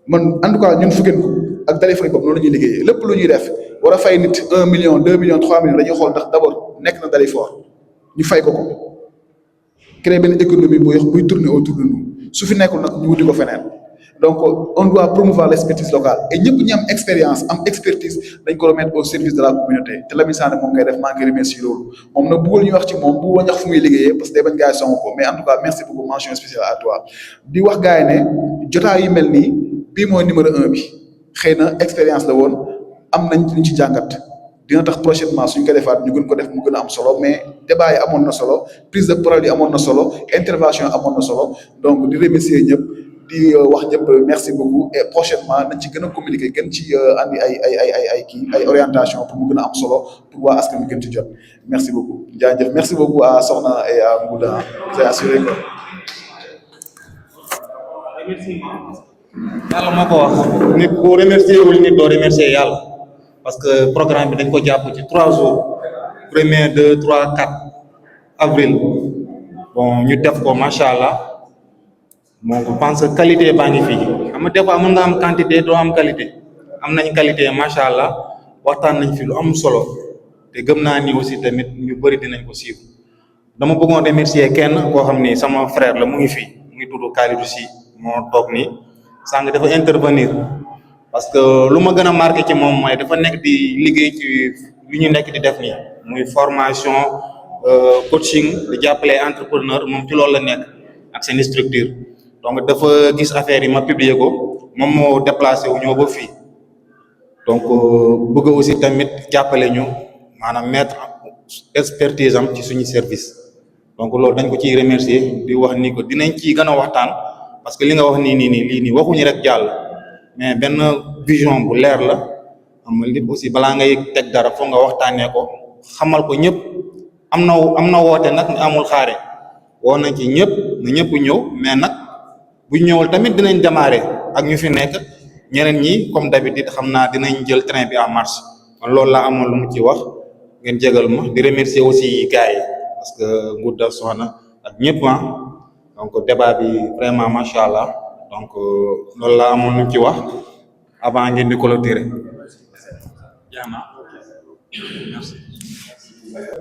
Speaker 19: man en tout cas ñun Fouguenkoog ak Dalifort boobu noonu la ñuy liggéeyee lépp lu ñuy def war a fay nit 1 million 2 millions 3 millions dañuy xool ndax d'abord nekk na Dalifort ñu fay ko créer benn économie buy tourner autour de nous su fi nekkul nag ñu wuti ko feneen donc on doit promouvoir l'expertise locale et ñëpp ñi am expérience am expertise dañ ko remettre au service de la communauté te Lamine Sané moom ngay def maa ngi remercier loolu moom nag bëggul ñu wax ci moom bu wañax fu muy liggéeyee parce que day bañ gars yi songu ko mais en tout cas merci beaucoup mention spéciale à toi di wax gars yi ne jotaay yu mel nii bii mooy numéro 1 bi xëy na expérience la woon am nañ luñ ci jàngat dina tax prochainement suñ ko defaat ñu gën ko def mu gën a am solo mais débat yi amoon na solo prise de parole yi amoon na solo intervention amoon na solo donc di remercier ñëpp di wax ñëpp merci beaucoup et prochainement nañ ci gën a communiquer gën ci andi ay orientation pour mu gën a am solo pour waa askan wi gën ci jot merci beaucoup jaajëf merci beaucoup à Soxna et à Ngouda j'ai assuré que
Speaker 4: yàlla moo ko wax nit ku remercier wul nit doo remercier yàlla parce que programme bi dañ ko jàpp ci 3 jours 1er 2 3 4 avril bon ñu def ko macha allah bon je pense que qualité baa ngi fii xam nga des fois mën nga am quantité doo am qualité am nañ qualité macha allah waxtaan nañ fi lu am solo te gëm naa ni aussi tamit ñu bëri dinañ ko suivre dama bëggoon remercier kenn koo xam ni sama frère la mu ngi fii mu ngi tudd Kalidou Sy moo toog nii sànq dafa intervenir parce que lu ma gën a marqué ci moom mooy dafa nekk di liggéey ci li ñu nekk di def nii muy formation coaching di jàppale entrepreneur moom ci loolu la nekk ak seen structure donc dafa gis affaire yi ma publier ko moom moo déplacé wu ñëw ba fii donc bëgg aussi tamit jàppale ñu maanaam mettre expertise am ci suñu service donc loolu dañ ko ciy remercier di wax ni ko dinañ ciy gën a waxtaan parce que li nga wax nii lii nii waxuñu rek jàll mais benn vision bu leer la am nit aussi balaa ngay teg dara foog nga waxtaanee ko xamal ko ñëpp am na woote nag ñu amul xaare woo nañ ci ñëpp na ñëpp ñëw mais nag bu ñëwul tamit dinañ démarrer ak ñu fi nekk ñeneen ñi comme d'habitude xam naa dinañ jël train bi en marche kon loolu laa amoon lu mu ci wax ngeen jégal ma di remercier aussi gars yi parce que Ngouda Soxna ak ñëpp donc débat bi vraiment macha allah donc loolu laa amoon lu mu ci wax avant ngeen di clôturer. Merci.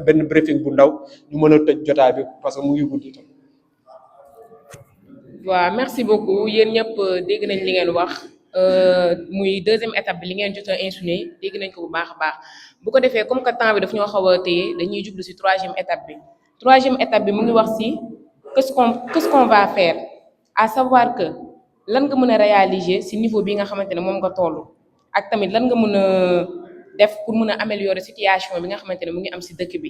Speaker 1: benn briefing bu ndaw ñu mën a tëj jotaay bi parce que mu ngi guddi tam.
Speaker 2: waaw merci beaucoup yéen ñëpp dégg nañ li ngeen wax muy deuxième étape bi li ngeen jot a insinué dégg nañ ko bu baax a baax bu ko defee comme que temps bi daf ñoo xaw a téye dañuy jublu ci troisième étape bi. troisième étape bi mu ngi wax ci qu'est-ce qu'on va faire à savoir que lan nga mën a réaliser ci niveau bi nga xamante ne moom nga toll ak tamit lan nga mën a def pour mën a améliorer situation bi nga xamante ne mu ngi am ci dëkk bi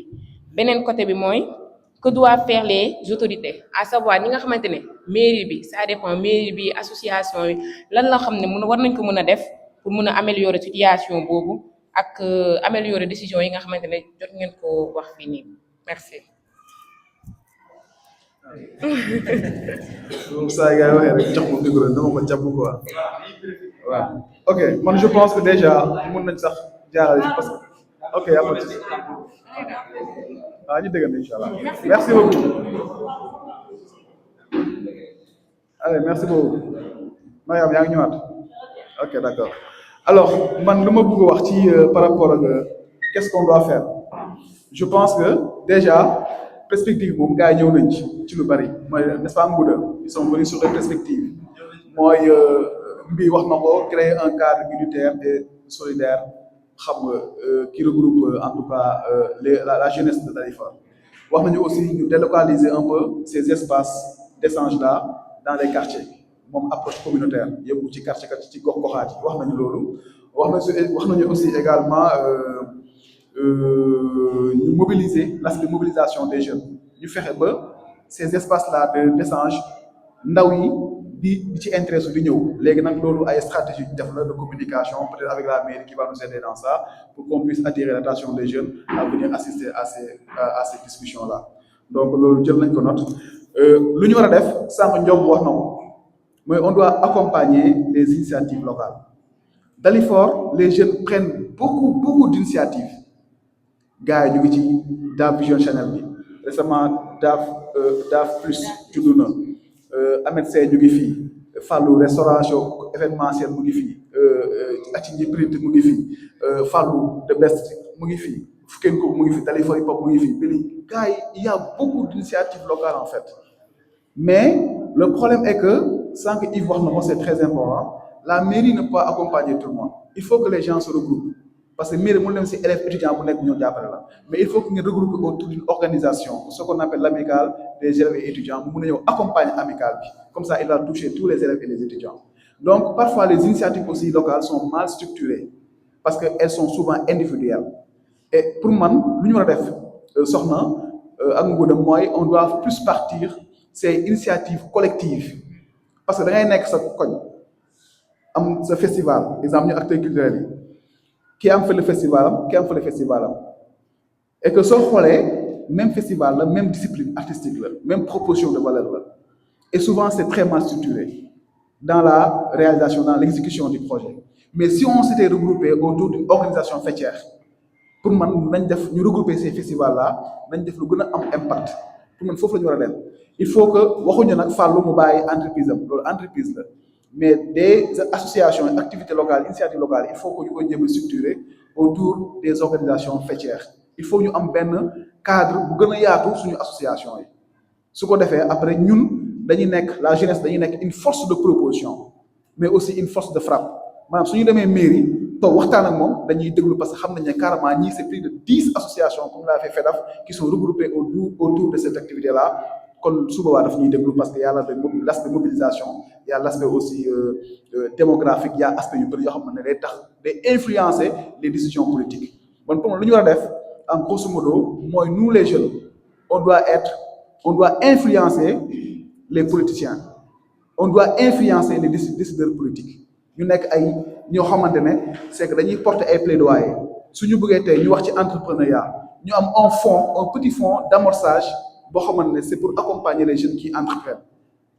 Speaker 2: beneen côté bi mooy que doivent faire les autorités à savoir ñi nga xamante ne mairie bi ça dépend mairie bi association yi lan la xam ne war nañ ko mën a def pour mën a améliorer situation boobu ak améliorer décision yi nga xamante ne jot ngeen ko wax fii nii merci.
Speaker 19: donc saa yi ngay waxee rek jox ma micro dama ko jàpp quoi waaw ok man je pense que déjà mën nañ sax jaarale ci parce que ok y a pas de souci waaw ñu dégg incha allah merci beaucoup allez merci beaucoup Mariam yaa ngi ñëwaat ok d'accord alors man lu ma bëgg a wax ci par rapport ak qu'est-ce qu'on doit faire je pense que déjà perspective boobu gars yi ñëw nañ ci lu bari mooy n'est-ce pas Ngouda ils sont venus sur des perspectives mooy mbii wax na ko créer un cadre unitaire et solidaire xam nga qui regroupe en tout cas la jeunesse de Dalifort wax nañu aussi ñu délocaliser un peu ces espaces d'échange là dans les quartiers moom approche communautaire yóbbu ci quartier ci gox-goxaat yi wax nañu loolu wax nañu aussi également ñu mobiliser l'aspect mobilisation des jeunes ñu fexe ba ces espaces là d'échange ndaw yi di ci intéressé di ñëw léegi nag loolu ay stratégie def la de communication peut-être avec la mairie qui va nous aider dans ça pour qu'on puisse attirer l'attention des jeunes à venir assister à ces discussions là donc loolu jël nañ ko note lu ñu war a def sànq Ndiom wax na ko mooy on doit accompagner les initiatives locales Dalifort les jeunes prennent beaucoup d'initiatives gars yi ñu ngi ci DAF Vision Channel bi récemment DAF plus tudd na Ahmed Seye ñu ngi fii Fallou restauration événementielle mu ngi fii Atinji print mu ngi fii Fallou de best mu ngi fii Foukenko mu ngi fii Dalifort hip hop mu ngi fii Bili gars yi il y a beaucoup d'initiatives locales en fait mais le problème est que sans que Yves wax na ko c'est très important la mairie ne peut pas accompagner tout le monde il faut que les gens se regroupent parce que mairie mënu dem ci élèves étudiants bu nekk ñoo jàppale la mais il faut que ngeen regrouper autour d'une organisation ce qu'on appelle l'amicale des élèves et étudiants mu mën a ñëw accompagner amicale bi comme ça il va toucher tous les élèves et les étudiants donc parfois les initiatives aussi locales sont mal structurées parce que elles sont souvent individuelles et pour man lu ñu war a def soxna ak Ngouda mooy on doit plus partir ces initiatives collectives parce que da ngay nekk sa koñ am sa festival exemple ñu acteurs culturels yi ki am fële festival am ki am fële festival am et que soo xoolee même festival la même discipline artistique la même proposition de valeur la et souvent c'est très mal structuré dans la réalisation dans l'exécution du projet mais si on s'était regroupé autour d'une organisation faîtière pour man nañ def ñu regrouper ces festivals là nañ def lu gën a am impact pour man foofu la ñu war a dem il faut que waxuñu nag fàllu mu bàyyi entreprise am loolu entreprise la mais des associations activités locales initiatives locales il faut que ñu koy jéem a structurer autour des organisations faîtières il faut ñu am benn cadre bu gën a yaatu suñu association yi su ko defee après ñun dañuy nekk la jeunesse dañuy nekk une force de proposition mais aussi une force de frappe maanaam su ñu demee mairie toog waxtaan ak moom dañuy déglu parce que xam nañ ne carrément ñii c'est plus de 10 associations comme l'a fait FEDAF qui sont regroupées autour de cette activité là kon su boobaa daf ñuy déglu parce que y a l'aspect mobilisation y a l'aspect aussi démographique y a aspect yu bëri yoo xam ne day tax day influencer les décisions politiques bon pour lu ñu war a def en grosso modo mooy nous les jeunes on doit influencer les politiciens on doit influencer les décideurs politiques ñu nekk ay ñoo xamante ne c'est que dañuy porter ay plaidoyer suñu bëggee tey ñu wax ci entrepreneuriat ñu am un petit fonds d'amorçage boo xamante ne c'est pour accompagner les jeunes qui entreprennent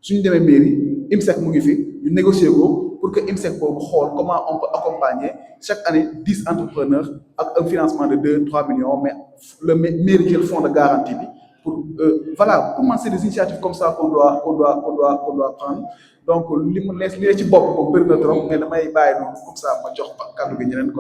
Speaker 19: suñu demee mairie IMSEC mu ngi fi ñu négocier ko pour que IMSEC boobu xool comment on peut accompagner chaque année 10 entrepreneurs ak un financement de 2-3 millions mais le mairie jël fonds de garantie bi pour voilà pour man c'est des initiatives comme ça qu'on doit prendre donc li ci bopp moom bëri na trop mais damay bàyyi noonu comme ça ma jox kàddu gi ñeneen